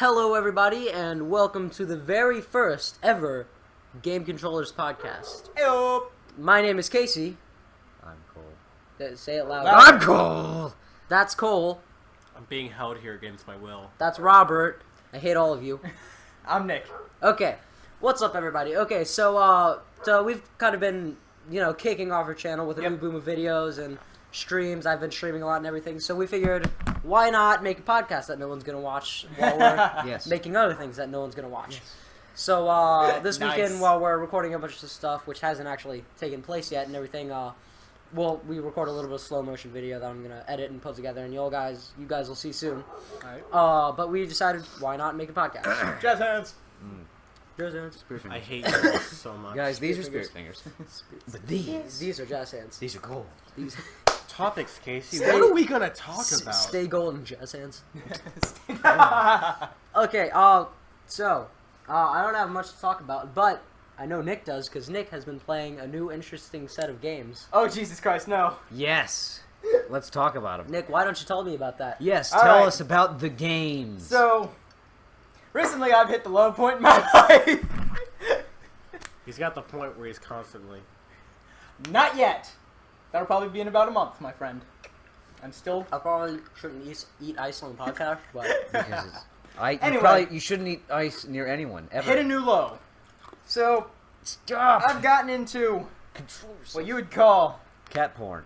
Hello, everybody, and welcome to the very first ever Game Controllers podcast. Hello. My name is Casey. I'm Cole. Say it loud. I'm Cole! That's Cole. I'm being held here against my will. That's Robert. I hate all of you. I'm Nick. Okay, what's up, everybody? Okay, so we've kind of been, kicking off our channel with a new boom of videos and streams. I've been streaming a lot and everything, so we figured, why not make a podcast that no one's gonna watch while we're making other things that no one's gonna watch. Yes. So this weekend, while we're recording a bunch of stuff which hasn't actually taken place yet and everything, we record a little bit of slow motion video that I'm gonna edit and put together, and you guys will see soon. Alright. But we decided, why not make a podcast? Jazz hands. Jazz hands. Spirit I fingers. hate you so much. Guys, these are spirit fingers. But These are jazz hands. these are gold. These Topics, Casey. Stay- What are we gonna talk about? Stay golden, jazz hands. Okay, so I don't have much to talk about, but I know Nick does, because Nick has been playing a new interesting set of games. Oh, Jesus Christ, no. Yes. Let's talk about them. Nick, why don't you tell me about that? Yes, All tell right. us about the games. So, recently I've hit the low point in my life. He's got the point where he's constantly. Not yet. That'll probably be in about a month, my friend. I'm still... I probably shouldn't eat ice on the podcast, but Because it's, Anyway. you shouldn't eat ice near anyone, ever. hit a new low. So, Stop! I've gotten into Control yourself. what you would call... Cat porn.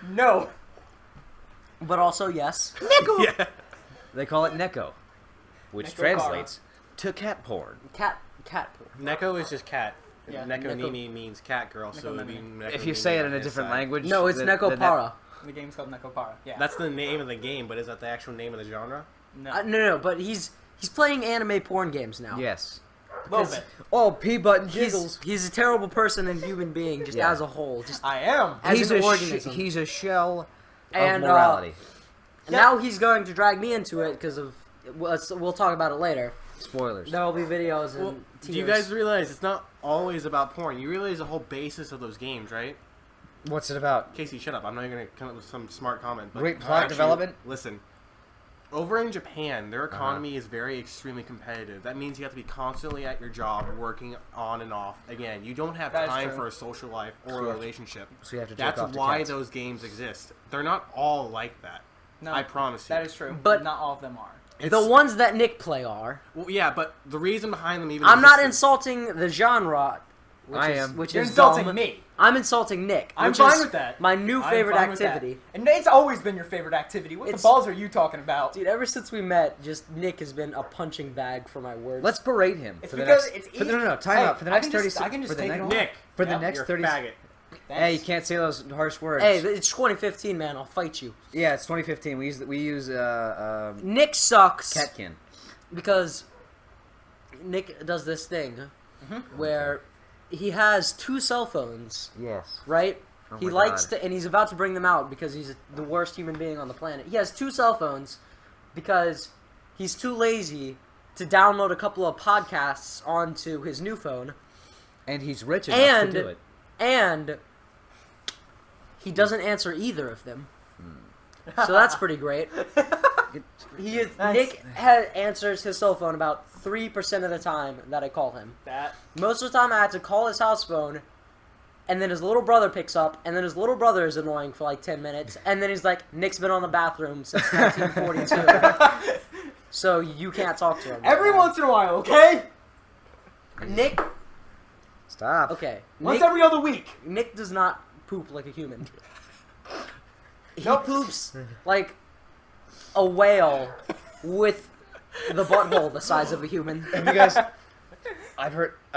No. but also yes. Yeah. They call it Neko, which Neko translates to cat porn. Cat porn. Neko is just cat. Yeah. Neko Neko- Nini means cat girl, so it would be Neko Neko If you Nini say it on in a his different side. language... No, it's then- Neko then Para. The game's called Nekopara. Yeah. That's the name of the game, but is that the actual name of the genre? No. No, but he's playing anime porn games now. Yes. A little bit. Oh, P-button He's a terrible person and human being, just Yeah. as a whole. Just I am. as He's an a organism. he's a shell And, of morality. And now he's going to drag me into it because of... We'll talk about it later. Spoilers. There will be videos and Well, tears. do you guys realize it's not always about porn? You realize the whole basis of those games, right? What's it about? Casey, shut up. I'm not even going to come up with some smart comment. But Great plot development? Listen. Over in Japan, their economy is very extremely competitive. That means you have to be constantly at your job, working on and off. Again, you don't have That is time true. for a social life or a relationship. So you have to That's jerk off to why cats. those games exist. They're not all like that. No. I promise you. That is true. But- But not all of them are. The ones that Nick play are. Well, yeah, but the reason behind them even I'm not existed- insulting the genre. Which I is, am. Which You're is insulting dumb. me. I'm insulting Nick. I'm which fine is with that. My new I'm favorite fine with that. activity. And it's always been your favorite activity. What It's- the balls are you talking about? Dude, ever since we met, just Nick has been a punching bag for my words. Let's berate him It's for the because next. it's for the, easy. no, time Hey, out for the I next can 30 just- I can seconds. just For the take it next, on. Nick, for the Yep, next you're a 30 faggot. Hey, you can't say those harsh words. Hey, it's 2015, man. I'll fight you. Yeah, it's 2015. We use Nick sucks Catkin. because Nick does this thing where he has two cell phones, Yes. right? Oh He my likes God. to, and he's about to bring them out because he's the worst human being on the planet. He has two cell phones because he's too lazy to download a couple of podcasts onto his new phone, And he's rich enough And- to do it. and he doesn't answer either of them. So that's pretty great. Nick answers his cell phone about 3% of the time that I call him. That. Most of the time I had to call his house phone, and then his little brother picks up, and then his little brother is annoying for like 10 minutes, and then he's like, Nick's been on the bathroom since 1942, so you can't talk to him. Every once in a while, okay? Nick, Stop. okay, Once Nick, every other week. Nick does not poop like a human. He Nope. poops like a whale with the butthole the size of a human. Have you guys? I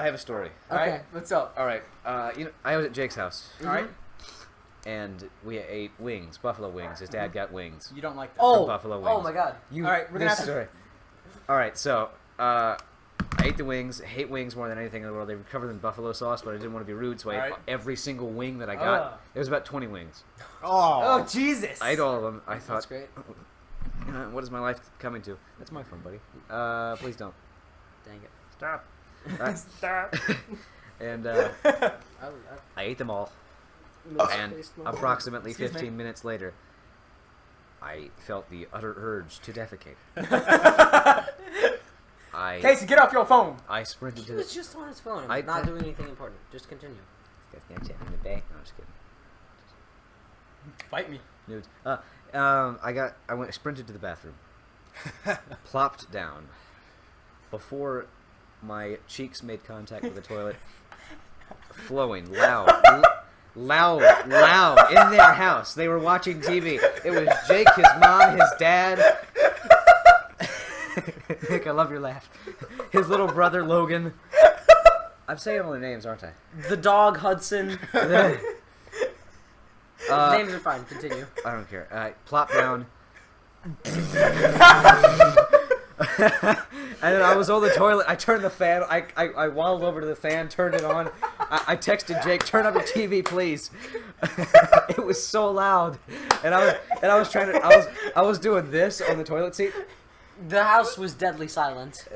have a story. Okay. Alright, what's up? All right. I was at Jake's house, Alright? and we ate wings, buffalo wings. His dad got wings. You don't like that. Oh, Buffalo oh wings. my god. You, All right, we're gonna this have to- story. All right, so I ate the wings. Hate wings more than anything in the world. They were covered in buffalo sauce, but I didn't want to be rude, so I ate All right. every single wing that I got. Ugh. There was about 20 wings. Oh, Jesus! I ate all of them. I That's thought, great. what is my life coming to? That's my phone, buddy. Please don't. Dang it. Stop. Right. Stop. And I I ate them all. And misplaced my- approximately Excuse me. 15 minutes later, I felt the utter urge to defecate. Casey, get off your phone. I sprinted He to was just on his phone. I- Not doing anything important. Just continue. in the bay. No, I'm just kidding. Fight me. Nudes. I sprinted to the bathroom, plopped down. Before my cheeks made contact with the toilet, flowing loud in their house. They were watching TV. It was Jake, his mom, his dad. Nick, I love your laugh. His little brother Logan. I'm saying all their names, aren't I? The dog Hudson. Names are fine. Continue. I don't care. I plopped down. And then I was on the toilet. I turned the fan. I waddled over to the fan, turned it on. I texted Jake, "Turn up the TV, please." It was so loud, and I was doing this on the toilet seat, The house was deadly silent.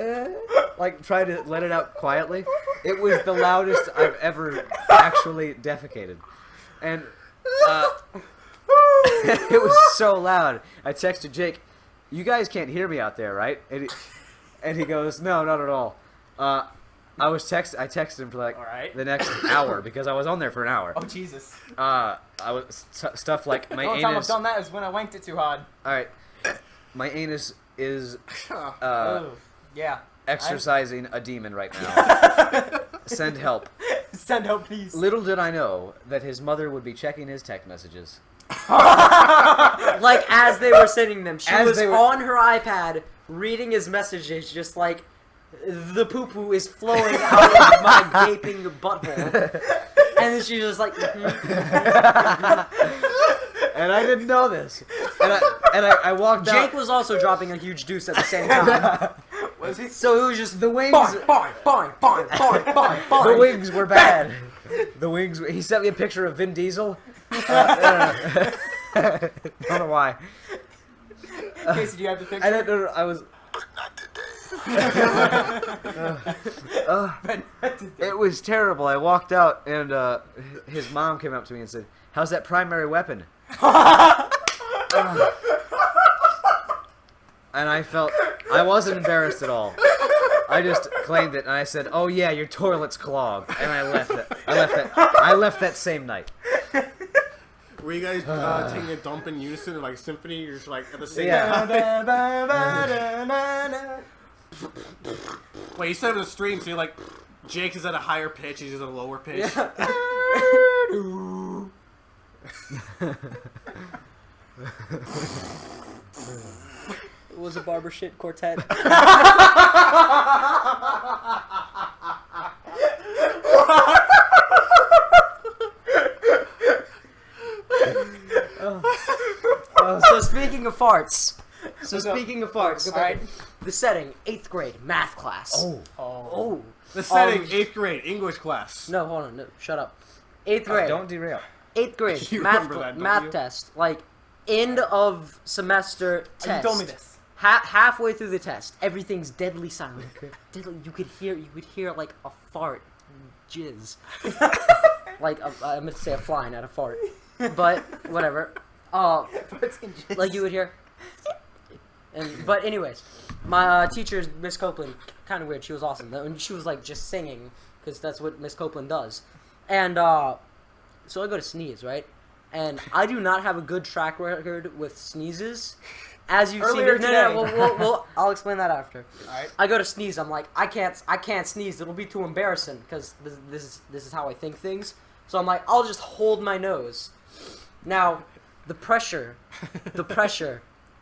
like trying to let it out quietly. It was the loudest I've ever actually defecated, and it was so loud. I texted Jake, "You guys can't hear me out there, right?" And he goes, "No, not at all." I texted him for like All right. the next hour because I was on there for an hour. Oh, Jesus. I was stuff like my The only time I've anus. done that is when I wanked it too hard. All right, my anus is Oh, yeah. exercising a demon right now. Send help. Send help, please. Little did I know that his mother would be checking his text messages. Like, as they were sending them. She As was they were- on her iPad reading his messages, just like, the poo-poo is flowing out of my gaping butthole. And then she's just like, And I didn't know this. And I walked out. Jake was also dropping a huge deuce at the same time. Was he? So it was just The wings. Fine. The wings were bad. The wings. He sent me a picture of Vin Diesel. Don't know why. Casey, do you have the picture? I don't know. I was. It was terrible. I walked out, and his mom came up to me and said, "How's that primary weapon?" And I felt I wasn't embarrassed at all. I just claimed it, and I said, "Oh yeah, your toilet's clogged," and I left it. I left that same night. Were you guys taking a dump in unison or like symphony? You're just like at the same Yeah. time. Wait, you said it was a stream, so you're like, Jake is at a higher pitch, he's at a lower pitch. It was a barber shit quartet. So speaking of farts. Alright. The setting, 8th grade, math class. Oh. Oh. The setting, 8th grade, English class. No, hold on. No, shut up. 8th grade. Don't derail. 8th grade, You math, remember that, don't math you? test. Like, end of semester test. You told me this. Halfway through the test, everything's deadly silent. Deadly, you could hear like a fart, jizz. Like I meant to say a fly, not a fart, but whatever. Like you would hear. But anyways, my teacher, Miss Copeland, kind of weird. She was awesome. And she was like just singing because that's what Miss Copeland does. And so I go to sneeze, right? And I do not have a good track record with sneezes. As you've Earlier seen, no, I'll explain that after. Alright. I go to sneeze. I'm like, I can't sneeze. It'll be too embarrassing because this is how I think things. So I'm like, I'll just hold my nose. Now, the pressure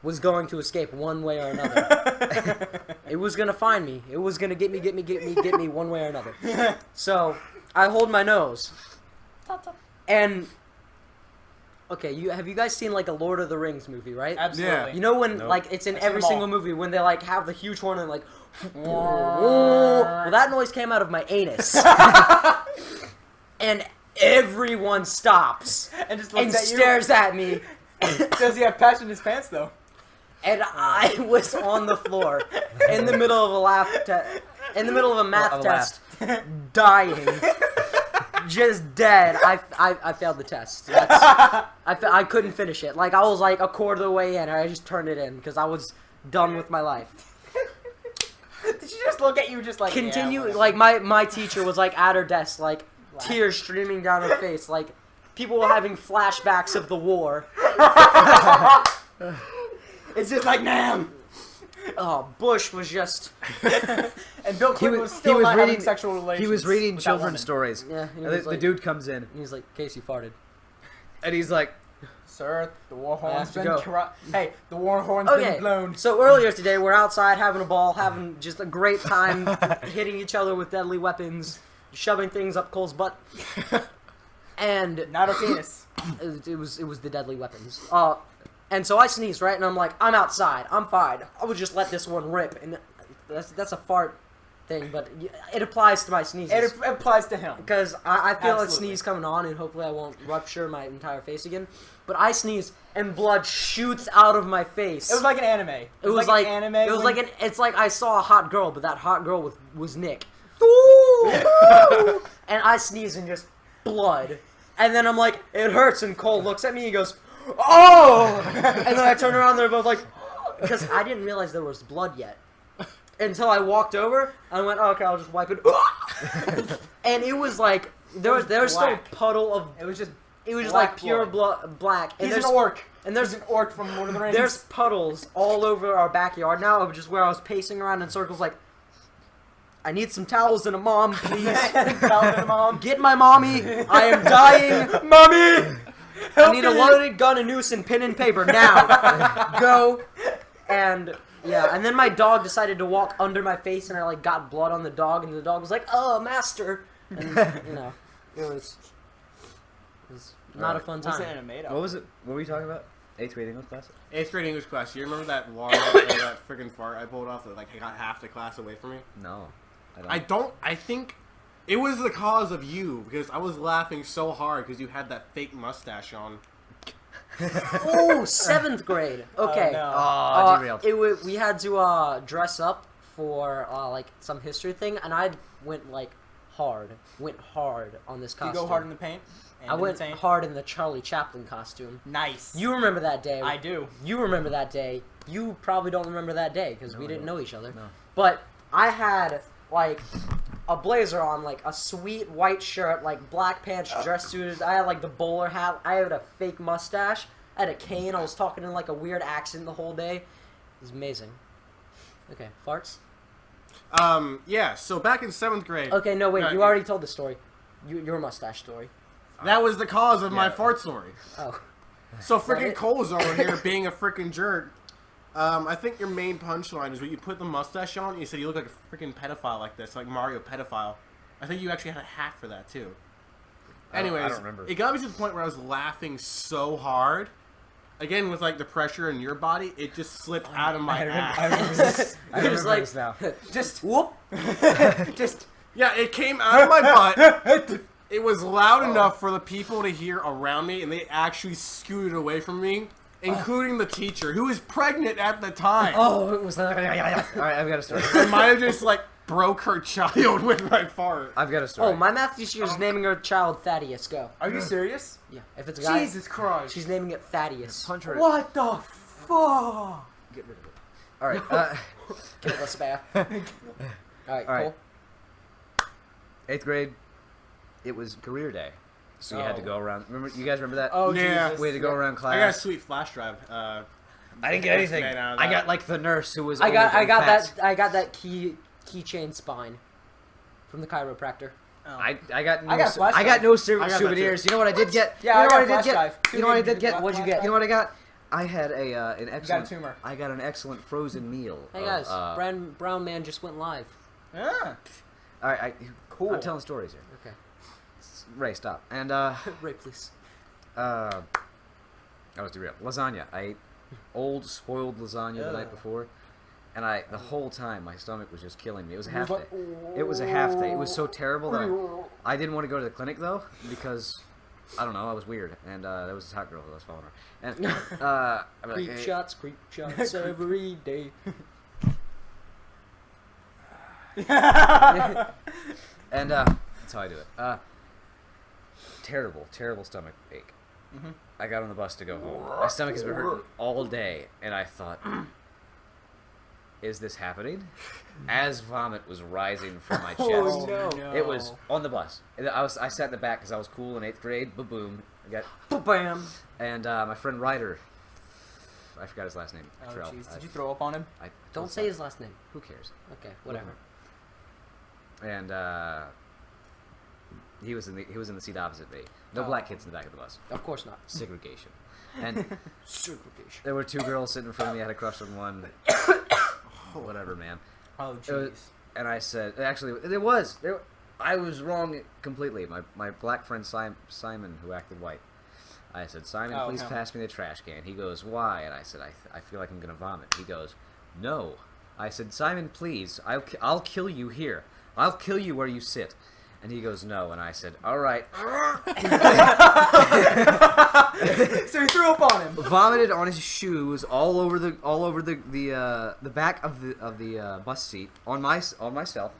was going to escape one way or another. It was gonna find me. It was gonna get me one way or another. So I hold my nose, and. Okay, have you guys seen like a Lord of the Rings movie, right? Absolutely. Yeah. You know when Nope. like it's in I've seen every them all. single movie when they like have the huge horn and like well, that noise came out of my anus. And everyone stops And just and looks at you. stares at me, Does he have patch in his pants, though? and I was on the floor in the middle of a math Of a laugh. test, dying. just dead. I failed the test. I couldn't finish it. Like I was like a quarter of the way in, and I just turned it in because I was done with my life. Did she just look at you just like Continue. yeah, Like my teacher was like at her desk, like tears streaming down her face, like people were having flashbacks of the war. It's just like, ma'am. Oh, Bush was just. And Bill Clinton was still not having sexual relations. He was reading with that woman. children's stories. Yeah, And the dude comes in, he's like, Casey farted. and he's like, Sir, the war I horn's have to been go. Hey, the war horn's Okay, been blown. so earlier today we're outside having a ball, having just a great time, hitting each other with deadly weapons, shoving things up Cole's butt, and Not a penis. it was the deadly weapons. And so I sneezed, right, and I'm like, I'm outside, I'm fine. I would just let this one rip, and that's a fart thing, but it applies to my sneezes. It applies to him. Because I feel a Absolutely. sneeze coming on, and hopefully I won't rupture my entire face again. But I sneeze, and blood shoots out of my face. It was like an anime. It was like an anime. It was like it's like I saw a hot girl, but that hot girl was Nick. And I sneeze and just blood. And then I'm like, it hurts, and Cole looks at me and goes, oh! And then I turn around, they're both like, because I didn't realize there was blood yet. Until I walked over, I went, oh, okay, I'll just wipe it. And it was like, there was still a black. puddle of, It was just like black pure blood. black. And He's there's an orc. And there's He's an orc from Lord of the Rings. There's puddles all over our backyard now of just where I was pacing around in circles like, I need some towels and a mom, please. Mom. Get my mommy. I am dying. Mommy! I need a loaded gun, a noose, and pen and paper now. Go. And yeah, and then my dog decided to walk under my face, and I like got blood on the dog, and the dog was like, "Oh, master," and you know, it was not a fun What's the time. anime? what was it? What were you talking about? 8th grade English class? 8th grade English class. You remember that long, that freaking fart I pulled off that like got half the class away from me? No, I don't. I think it was the cause of you because I was laughing so hard because you had that fake mustache on. Oh, 7th grade. Okay. no. Oh, derailed. We had to dress up for like some history thing, and I went hard on this Do costume. you go hard in the paint? And I in went the taint? hard in the Charlie Chaplin costume. Nice. You remember that day? I do. You remember that day. You probably don't remember that day because No, we I didn't don't. know each other. No. But I had like a blazer on, like a sweet white shirt, like black pants, dress suited. I had like the bowler hat. I had a fake mustache. I had a cane. I was talking in like a weird accent the whole day. It was amazing. Okay, farts. Yeah. So back in 7th grade. Okay, no wait. No, You already told the story. Your mustache story. That was the cause of my Yeah. fart story. Oh. So That freaking it? Cole's over here being a freaking jerk. I think your main punchline is when you put the mustache on. And you said you look like a freaking pedophile like this, like Mario pedophile. I think you actually had a hat for that too. Anyways, I don't remember. it got me to the point where I was laughing so hard. Again, with like the pressure in your body, it just slipped out of my ass. I remember this. I It was remember like- this now. Just Whoop. just Yeah, it came out of my butt. It was loud enough for the people to hear around me, and they actually scooted away from me, including the teacher, who was pregnant at the time. Oh, it was. All right, I've got a story. I might have just like broke her child with my fart. I've got a story. Oh, my math teacher is naming her child Thaddeus. Go. Are you serious? Yeah. If it's a guy, Jesus Christ. she's naming it Thaddeus. Punch her. What the fuck? Get rid of it. All right. Kill the spare. All right, All right. Cole. 8th grade. It was career day, so you had to Oh. go around. Remember? You guys remember that? Oh, Yeah. Jesus. We had to go around class. I got a sweet flash drive. I didn't get anything. made out of I that. got like the nurse who was. I got old and fat. that keychain spine from the chiropractor. Oh. I got no, I got a flash I got drive. no I got that souvenirs. You know what I did get? Yeah, you know I what got I did get? flash drive. You know what I did get? What'd you get? You know what I got? I had an excellent. tumor. I got an excellent frozen meal. Hey of, guys, Brown Man just went live. Yeah. All right, Cool. I'm telling stories here. Okay. Ray, stop. And Ray, please. I was derailed. Lasagna. I ate old spoiled lasagna the night before, and the whole time my stomach was just killing me. It was a half day. It was a half day. It was so terrible that I didn't want to go to the clinic though because I don't know, I was weird, and there was this hot girl that I was following her, and I'm like, Creep hey, shots every day. and that's how I do it. terrible stomach ache. Mhm. I got on the bus to go home. My stomach has been hurting all day, and I thought, is this happening? As vomit was rising from my chest. Oh, no. It was on the bus. And I sat in the back because I was cool in 8th grade. Boom. I got, Bam. and my friend Ryder, I forgot his last name. Oh, Terrell. jeez. Did you throw up on him? Don't say his last name. Who cares? Okay, whatever. And he was in the seat opposite me. No black kids in the back of the bus. Of course not. Segregation. And Segregation. there were 2 girls sitting in front of me. I had a crush on one. Whatever, man. Oh, It was- jeez. And I said, actually, I was wrong completely. My black friend Simon, who acted white, I said, Simon, Oh, please him. pass me the trash can. He goes, why? And I said, I feel like I'm going to vomit. He goes, no. I said, Simon, please, I'll kill you here. I'll kill you where you sit. And he goes, no. And I said, all right. So you threw up on him. Vomited on his shoes all over the back of the bus seat on myself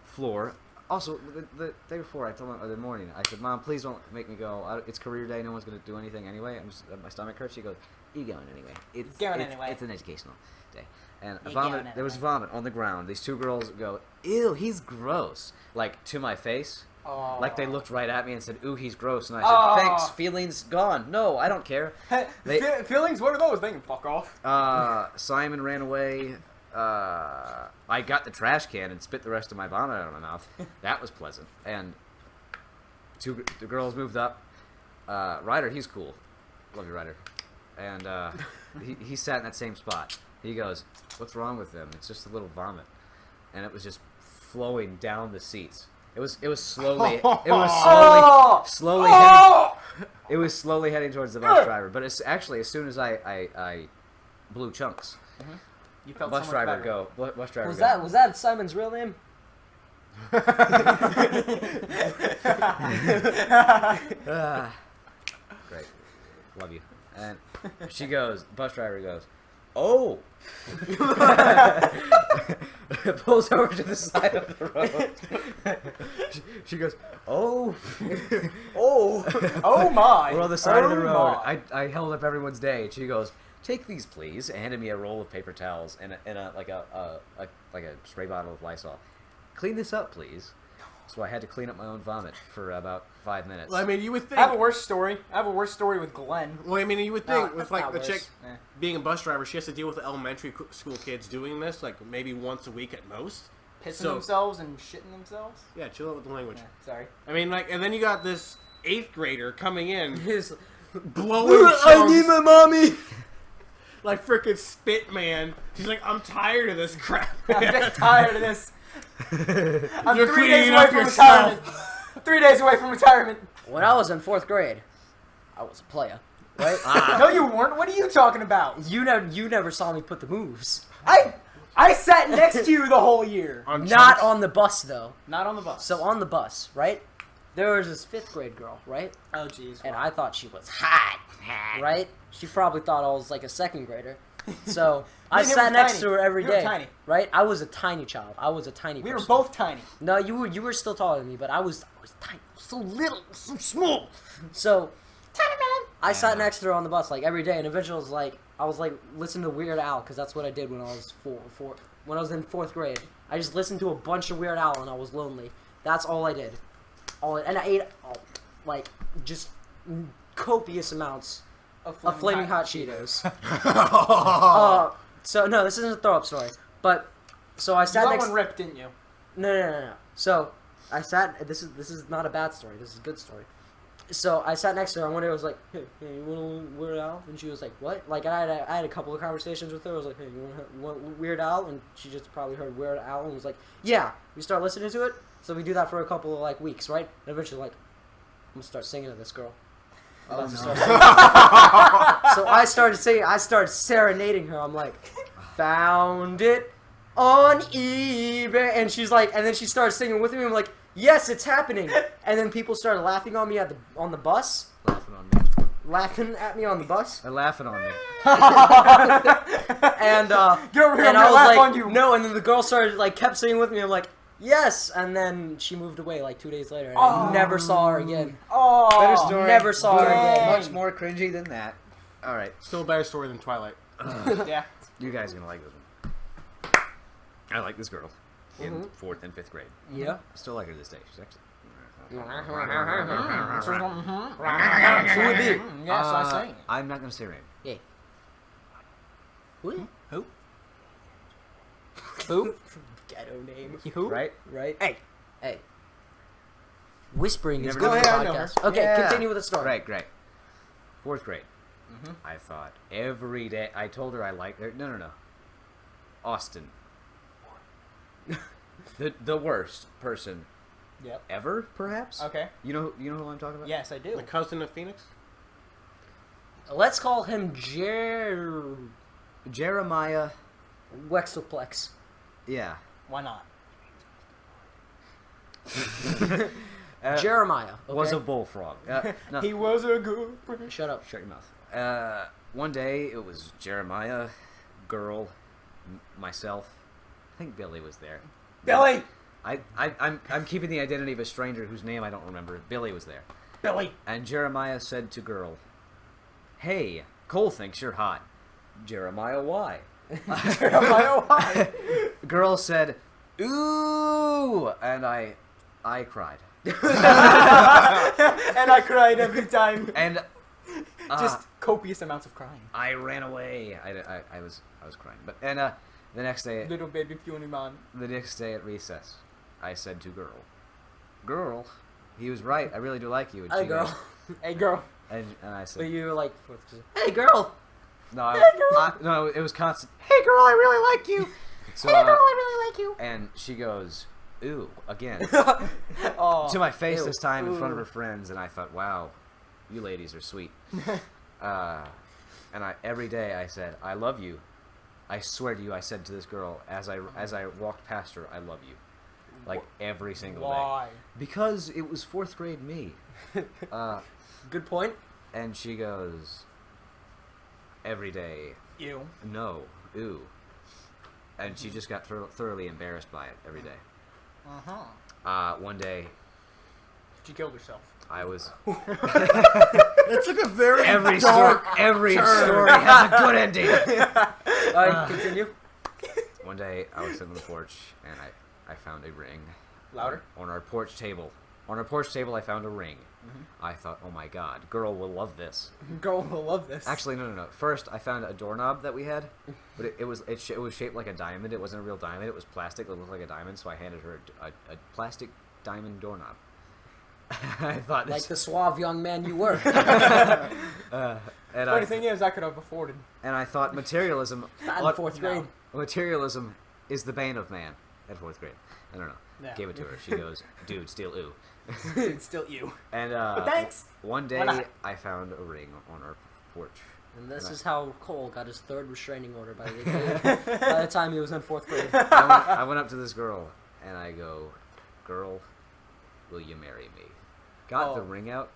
floor. Also, the day before, I told him, or the morning, I said, Mom, please don't make me go. It's career day. No one's going to do anything anyway. My stomach hurts. She goes, you going anyway. It's anyway. It's an educational day. And You vomit. going There was anyway. vomit on the ground. These 2 girls go, ew, he's gross. Like, to my face. Oh. Like, they looked right at me and said, ooh, he's gross. And I Oh. said, thanks, feelings gone. No, I don't care. They- Feelings? What are those? They can fuck off. Simon ran away. I got the trash can and spit the rest of my vomit out of my mouth. That was pleasant. And the girls moved up. Ryder, he's cool. Love you, Ryder. And he sat in that same spot. He goes, what's wrong with them? It's just a little vomit. And it was just flowing down the seats. It was slowly. It was slowly heading. It was slowly heading towards the bus driver. But it's actually as soon as I blew chunks. You felt Bus so much driver better. go. Bus driver Was go. that Simon's real name? Great. Love you. And she goes, bus driver goes, oh. Pulls over to the side of the road. She goes, oh. Oh my! We're on the side of the Oh road. my. I held up everyone's day. And she goes, take these, please. And handed me a roll of paper towels and a spray bottle of Lysol. Clean this up, please. So I had to clean up my own vomit for about 5 minutes. Well, I mean, you would think. I have a worse story. I have a worse story with Glenn. Well, I mean, you would think No, with that's like not the worse. chick Eh. being a bus driver, she has to deal with the elementary school kids doing this, like maybe once a week at most. Pissing So- themselves and shitting themselves. Yeah, chill out with the language. Yeah, sorry. I mean, like, and then you got this 8th grader coming in, His blowing chunks, my mommy. like freaking spit man. She's like, I'm tired of this crap. I'm just tired of this. I'm You're 3 days cleaning away up from yourself. retirement. 3 days away from retirement. When I was in 4th grade, I was a player, right? No, you weren't. What are you talking about? You never saw me put the moves. I sat next to you the whole year. On Not chunks. on the bus though. Not on the bus. So on the bus, right? There was this 5th grade girl, right? Oh jeez. And I thought she was hot, right? She probably thought I was like a 2nd grader. So I and him sat were next tiny. to her every You were day, tiny. right? I was a tiny child. I was a tiny. We were person. both tiny. No, you were still taller than me, but I was tiny, so little, so small. So tiny man. I sat next to her on the bus like every day, and eventually I was like listening to Weird Al because that's what I did when I was when I was in 4th grade. I just listened to a bunch of Weird Al and I was lonely. That's all I did. And I ate like just copious amounts of flaming hot Cheetos. So no, this isn't a throw up story, but so I You sat got next. one ripped, didn't you? No. So I sat. This is not a bad story. This is a good story. So I sat next to her. And one day I was like, "Hey, you want Weird Al?" And she was like, "What?" Like I had a couple of conversations with her. I was like, "Hey, you want Weird Al?" And she just probably heard Weird Al and was like, "Yeah." We start listening to it. So we do that for a couple of like weeks, right? And eventually, like, I'm gonna start singing to this girl. I'm about to start singing. So I started singing. I started serenading her. I'm like, "Found it on eBay," and she's like, and then she started singing with me. I'm like, "Yes, it's happening." And then people started laughing on me on the bus, Laughing on me. laughing at me on the bus, They're laughing on me. and Get over here, and I'm I gonna was laugh like, on you. "No," and then the girl started like kept singing with me. I'm like, Yes, and then she moved away like 2 days later, and Oh. I never saw her again. Oh, Better story. never saw her again. Much more cringy than that. All right, Still a better story than Twilight. Yeah. you guys are gonna like this one. I like this girl in 4th and 5th grade. Yeah. I still like her to this day. She's actually. Who would be? Yes, I say. I'm not gonna say her name. Yeah. Who? Who? Who? Ghetto name. Who? Right? Right? Hey. Whispering is Never good know. for Go ahead, I know podcast. Okay, Yeah. continue with the story. Right, great. 4th grade. I thought every day. I told her I liked her. No. Austin. the worst person Yep. ever, perhaps. Okay. You know who I'm talking about? Yes, I do. The cousin of Phoenix? Let's call him Jeremiah. Wexelplex. Yeah. Why not? Jeremiah. Okay? Was a bullfrog. No. He was a good friend. Shut up. Shut your mouth. One day it was Jeremiah, girl, myself. I think Billy was there. Billy! I'm keeping the identity of a stranger whose name I don't remember. Billy was there. Billy! And Jeremiah said to girl, "Hey, Cole thinks you're hot." Jeremiah, why? Why? Girl said, "Ooh," and I cried. And I cried every time. And Just copious amounts of crying. I ran away. I was crying. But the next day Little baby puny man. the next day at recess, I said to girl, he was right. I really do like you. And Hey, she girl. goes- Hey, girl. and I But said, you were like, hey, girl. no, no, it was constant. Hey, girl, I really like you. So, I really like you. and she goes, ooh, again. Oh. To my face Ew. this time in front of Ooh. her friends, and I thought, wow, you ladies are sweet. And every day I said, I love you. I swear to you, I said to this girl as I walked past her, I love you, like every single day, Why? because it was 4th grade me. Good point. And she goes, every day, You. no, ooh, and she just got thoroughly embarrassed by it every day. Uh-huh. One day, She killed herself. I was. That took a very Every story has a good ending. Alright, continue. One day, I was sitting on the porch, and I found a ring. Louder. On our porch table. On our porch table, I found a ring. I thought, oh my god, girl will love this. Girl will love this. Actually, no. First, I found a doorknob that we had, but it was shaped like a diamond. It wasn't a real diamond. It was plastic. It looked like a diamond, so I handed her a plastic diamond doorknob. I thought Like this. the suave young man you were. And Funny thing is, I could have afforded. and I thought materialism. Not in what- 4th grade. Materialism is the bane of man. At 4th grade, I don't know. Yeah. Gave it to her. She goes, "Dude, steal ooh." It's still you. And Thanks. one Why day, not? I found a ring on our porch. And this And is how Cole got his 3rd restraining order by the time he was in 4th grade. I went up to this girl and I go, "Girl, will you marry me?" Got the Oh. ring out.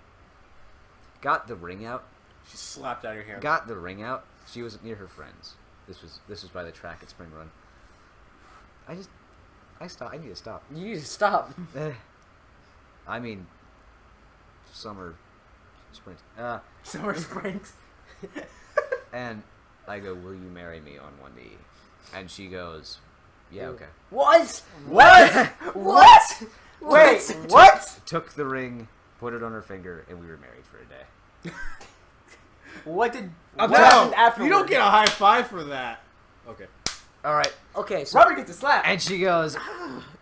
Got the ring out. She slapped out your hair. Got the ring out. She was near her friends. This was by the track at Spring Run. I stopped. I need to stop. You need to stop. I mean, summer, sprint. Summer sprint. And I go, "Will you marry me?" on one knee, and she goes, "Yeah, okay." What? What? What? Wait, what? Took the ring, put it on her finger, and we were married for a day. What did... I'm what telling happened You afterwards? don't get a high five for that. Okay. All right. Okay, so Robert gets a slap. And she goes,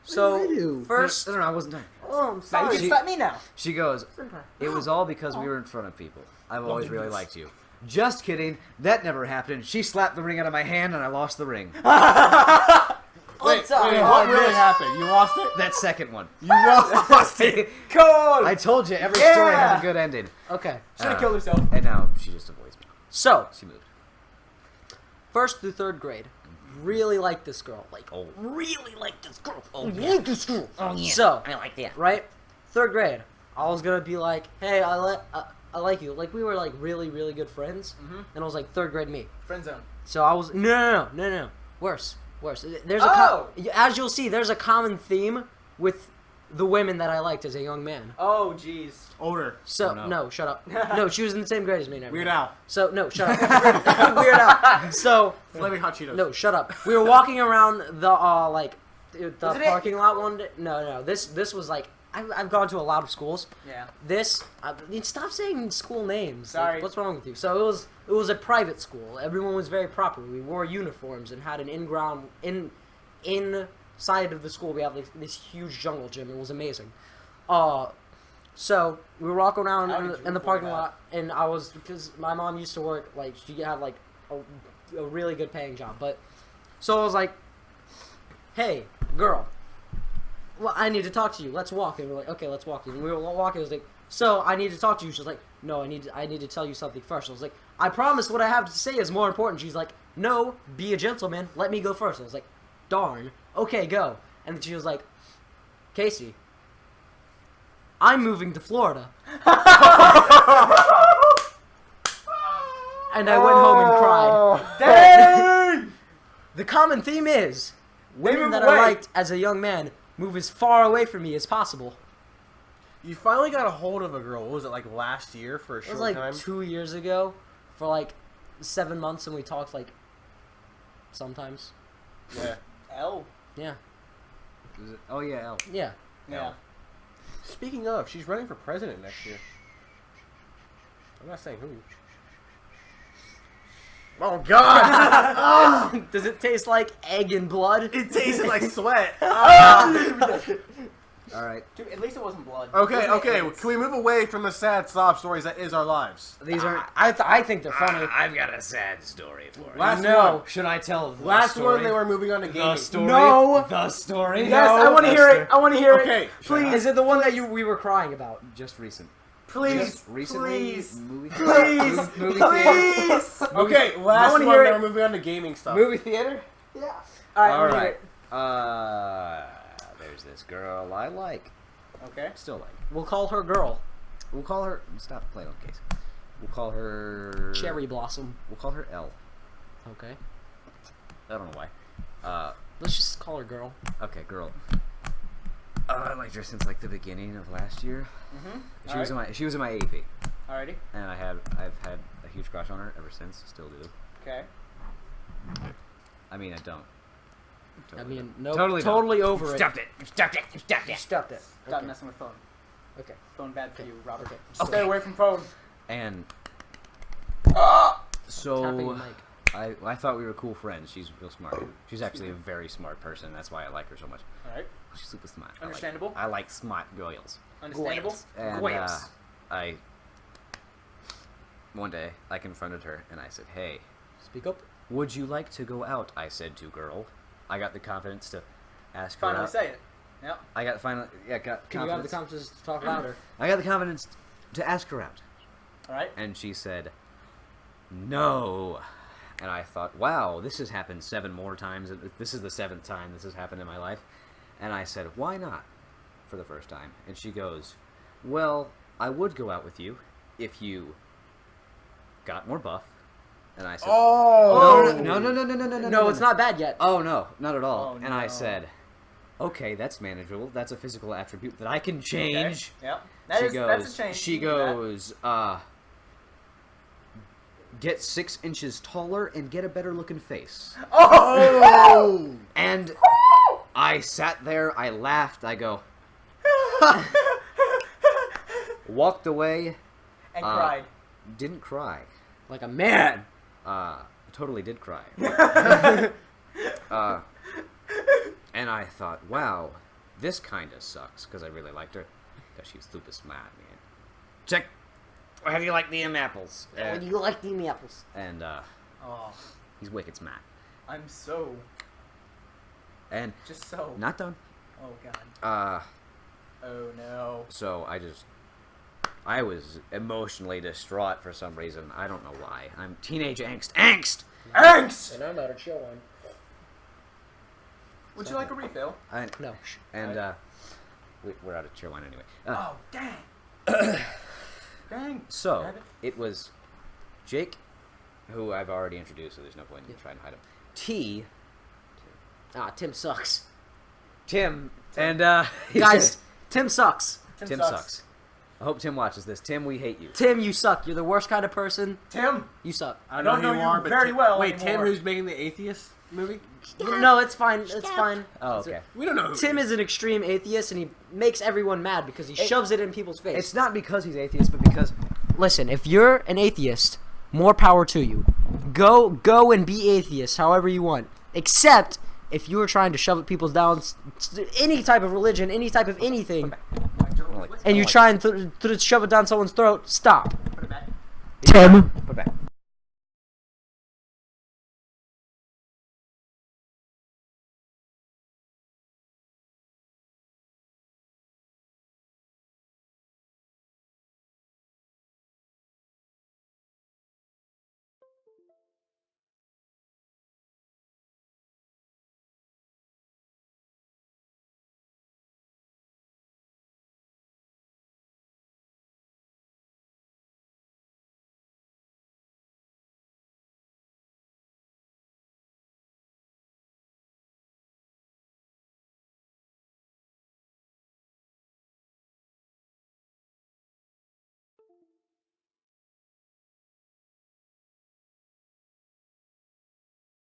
first. no, I wasn't done. Oh, I'm Now you sorry. can slap me now. She goes, "It was all because we were in front of people. I've always really liked you." Just kidding. That never happened. She slapped the ring out of my hand, and I lost the ring. Wait, what really happened? You lost it? That second one. You lost it. Cole! I told you, every story has Yeah. a good ending. Okay, Should have Uh, killed herself. And now she just avoids me. so She moved. 1st through 3rd grade, really like this girl. Like, Oh. really like this girl. Oh, like this girl. Oh, yeah. So, I like that. right? 3rd grade, I was gonna be like, hey, I like you. Like, we were like really, really good friends. And I was like, 3rd grade me. Friend zone. So I was no. Worse. Worse. There's as you'll see, there's a common theme with the women that I liked as a young man. Oh, jeez. Older. So Oh, no. no, shut up. No, she was in the same grade as me. And Weird everything. Al. So no, shut up. Weird Al. So Flaming Hot Cheetos. no, shut up. We were walking around the the Wasn't it- parking lot one day. No. This was like I've gone to a lot of schools. Yeah. This stop saying school names. Like, Sorry. what's wrong with you? So it was a private school. Everyone was very proper. We wore uniforms and had an inside of the school we have this huge jungle gym. It was amazing. So we were walking around How did you in the afford parking that? lot, and because my mom used to work like she had like a really good paying job, but so I was like, "Hey, girl, well, I need to talk to you. Let's walk." And we're like, "Okay, let's walk." And we were walking. I was like, "So I need to talk to you." She's like, "No, I need to tell you something first." I was like, "I promise what I have to say is more important." She's like, "No, be a gentleman. Let me go first." I was like, "Darn. Okay, go." And then she was like, "Casey, I'm moving to Florida." And I went home and cried. Dang! The common theme is women move that away. I liked as a young man move as far away from me as possible. You finally got a hold of a girl. What was it, like last year for a It short was like time? 2 years ago for like 7 months, and we talked like sometimes. Yeah. L. Yeah. Is it? Oh yeah, L. Yeah. Yeah. Speaking of, she's running for president next year. I'm not saying who. Oh God! Does it taste like egg and blood? It tasted like sweat. All right. Dude, at least it wasn't blood. Okay, Wasn't okay. it? Can we move away from the sad sob stories that is our lives? These aren't. I think they're funny. I've got a sad story for you. Last No. one. Should I tell the Last story? one, they were moving on to gaming. The story. No. The story. Yes, I want to hear it. I want to hear Okay, it. shut Please. Is it the one that we were crying about? Just recent. Please. Just recently. Please. Movie. Please. Movie Please. Okay, last wanna one, hear they it. were moving on to gaming stuff. Movie theater. Yeah. All right. I All wanna hear right. There's this girl I like. it. Okay. Still like. We'll call her girl. We'll call her. Stop playing on case. We'll call her. Cherry Blossom. We'll call her L. Okay. I don't know why. Let's just call her girl. Okay, girl. I liked her since like the beginning of last year. Mm-hmm. She was in my AP, Alrighty. and I've had a huge crush on her ever since. Still do. Okay. I mean, I don't. I mean, no, Totally totally don't. over it. Stopped it. Stopped it. Stopped it. Stopped it. Stop Okay. messing with phone. Okay. Phone bad for you, Robert. Okay. Stay away from phone. And Tapping the so mic. I thought we were cool friends. She's real smart. She's actually a very smart person. That's why I like her so much. All right. She's super smart. Understandable. I like smart girls. Understandable. And Goyles. one day I confronted her and I said, "Hey, Speak up. would you like to go out?" I said to girl. I got the confidence to ask her Finally out. say it. Yep. I got finally got Can you have the confidence. confidence to talk louder? I got the confidence to ask her out, All right. and she said, "No." And I thought, wow, this has happened 7 more times. This is the 7th time this has happened in my life. And I said, why not? For the first time. And she goes, well, I would go out with you if you got more buff. And I said, Oh! No, it's not bad yet. Oh, no, not at all. Oh, and I no. said, okay, that's manageable. That's a physical attribute that I can change. Okay. Yep. That's a change. She You can do that. goes, get 6 inches taller and get a better looking face. Oh! And I sat there, I laughed, I go, walked away, And cried. didn't cry. Like a man. Totally did cry. And I thought, wow, this kinda sucks, because I really liked her. Because she's super smart, man. Check. How do you like them apples? Would you like the apples? And Oh, he's wicked smart. I'm so And just so. not done. Oh God. Oh no. So I was emotionally distraught for some reason. I don't know why. I'm teenage angst. Angst! Angst. And I'm out of chill one. Would you like a refill? No. And we're out of cheer wine anyway. Oh dang. Dang. So Damn it. it was Jake, who I've already introduced, so there's no point in trying to hide him. T, Ah, Tim sucks. Tim, and he Guys, said- Tim sucks. Tim sucks. I hope Tim watches this. Tim, we hate you. Tim, you suck. You're the worst kind of person. Tim. You suck. I don't know who you are, but very well Wait, Tim, anymore. who's making the atheist movie? No, it's fine. It's fine. Oh, okay. We don't know. Who Tim he is an extreme atheist, and he makes everyone mad because he shoves it in people's face. It's not because he's atheist, but because Listen, if you're an atheist, more power to you. Go and be atheist however you want. Except if you are trying to shove it people's down, any type of religion, any type of anything, and you're trying to shove it down someone's throat, stop. Put it back. Tim. put it back.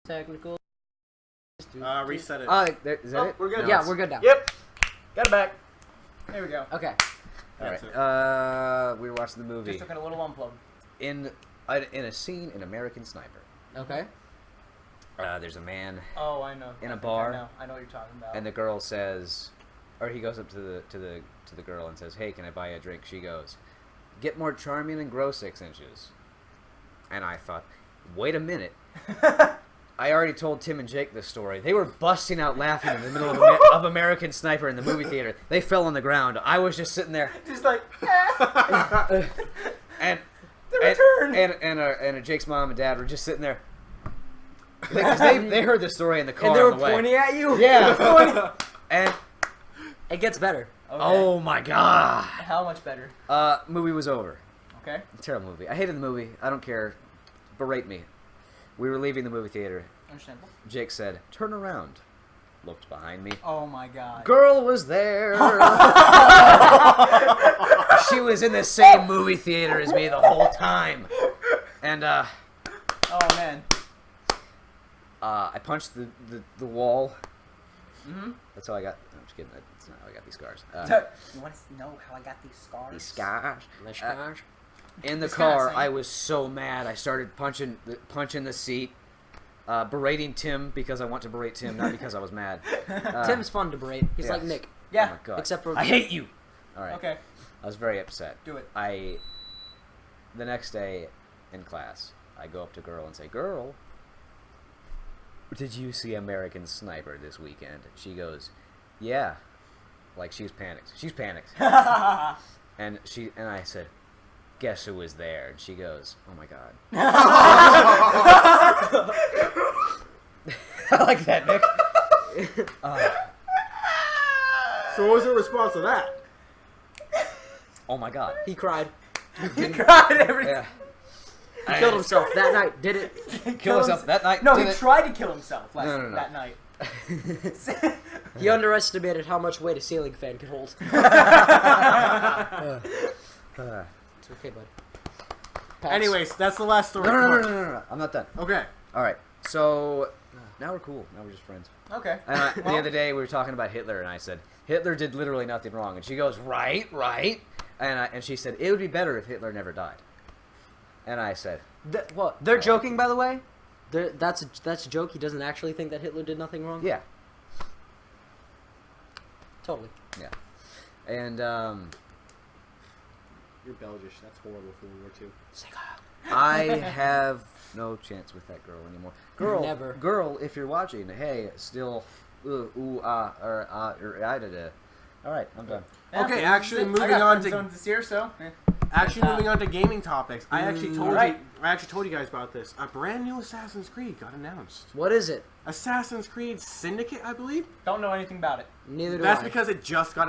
Technical. Reset it. Is that it? We're good. No, Yeah, it's- we're good now. Yep. Got it back. There we go. Okay. All That's right. We were watching the movie Just took it a little unplug. in a scene in American Sniper. Okay. There's a man, Oh, I know. In a I think bar. I know what you're talking about. and the girl says, or he goes up to the girl and says, "Hey, can I buy you a drink?" She goes, "Get more charming and grow 6 inches." And I thought, wait a minute. I already told Tim and Jake this story. They were busting out laughing in the middle of American Sniper in the movie theater. They fell on the ground. I was just sitting there, Just like, and The return! and Jake's mom and dad were just sitting there. Because they heard the story in the car And they were on the way. pointing at you? Yeah. And It gets better. Okay. oh my god. How much better? Movie was over. Okay. Terrible movie. I hated the movie. I don't care. Berate me. We were leaving the movie theater. Understandable. Jake said, "Turn around." Looked behind me. Oh my god. Girl was there. She was in the same movie theater as me the whole time. And Oh man. I punched the wall. Mm-hmm. That's how I got. I'm just kidding. That's not how I got these scars. You want to know how I got these scars? These scars. Gosh. In the It's kinda car, same. I was so mad. I started punching the seat, berating Tim because I want to berate Tim, not because I was mad. Tim's fun to berate. He's like yes. Nick. Yeah. Oh my God. Except for I hate you. All right. Okay. I was very upset. Do it. The next day in class, I go up to a girl and say, "Girl, did you see American Sniper this weekend?" She goes, "Yeah." Like she was panicked. She's panicked. And I said, "Guess who was there?" And she goes, "Oh my god." I like that, Nick. So what was your response to that? Oh my god. he cried. He cried every. Yeah. Killed himself that night. Did it? Kill himself that night. No, did he it? tried to kill himself No. that night. He underestimated how much weight a ceiling fan could hold. It's okay, bud. Pass. Anyways, that's the last story. No. I'm not done. Okay. All right. So now we're cool. Now we're just friends. Okay. And the other day we were talking about Hitler, and I said Hitler did literally nothing wrong, and she goes, "Right." And she said it would be better if Hitler never died. And I said, What? They're joking, by the way. That's a joke. He doesn't actually think that Hitler did nothing wrong. "Yeah, Totally. yeah." And You're Belgish. That's horrible for World War II. I have no chance with that girl anymore. Never. Girl, if you're watching, hey, still, All right, I'm done. Okay, actually, moving I got on friend to- zones this year, so. Actually, moving on to gaming topics. I actually told Right. you guys about this. A brand new Assassin's Creed got announced. What is it? Assassin's Creed Syndicate, I believe. Don't know anything about it. Neither do That's I. because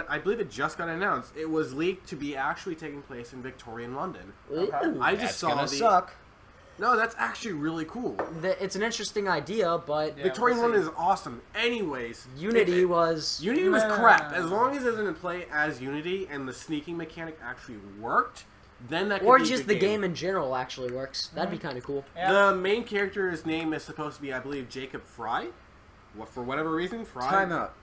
I believe it just got announced. It was leaked to be actually taking place in Victorian London. Ooh. I just That's saw gonna the. suck. No, that's actually really cool. It's an interesting idea, but Yeah, Victorian we'll One see. is awesome. Anyways, Unity it- was. Unity was Nah. crap. As long as it doesn't play as Unity and the sneaking mechanic actually worked, then that could Or be a just good the game in general actually works. That'd be Mm-hmm. kind of cool. Yeah. The main character's name is supposed to be, I believe, Jacob Fry. What, for whatever reason, Fry. Time out.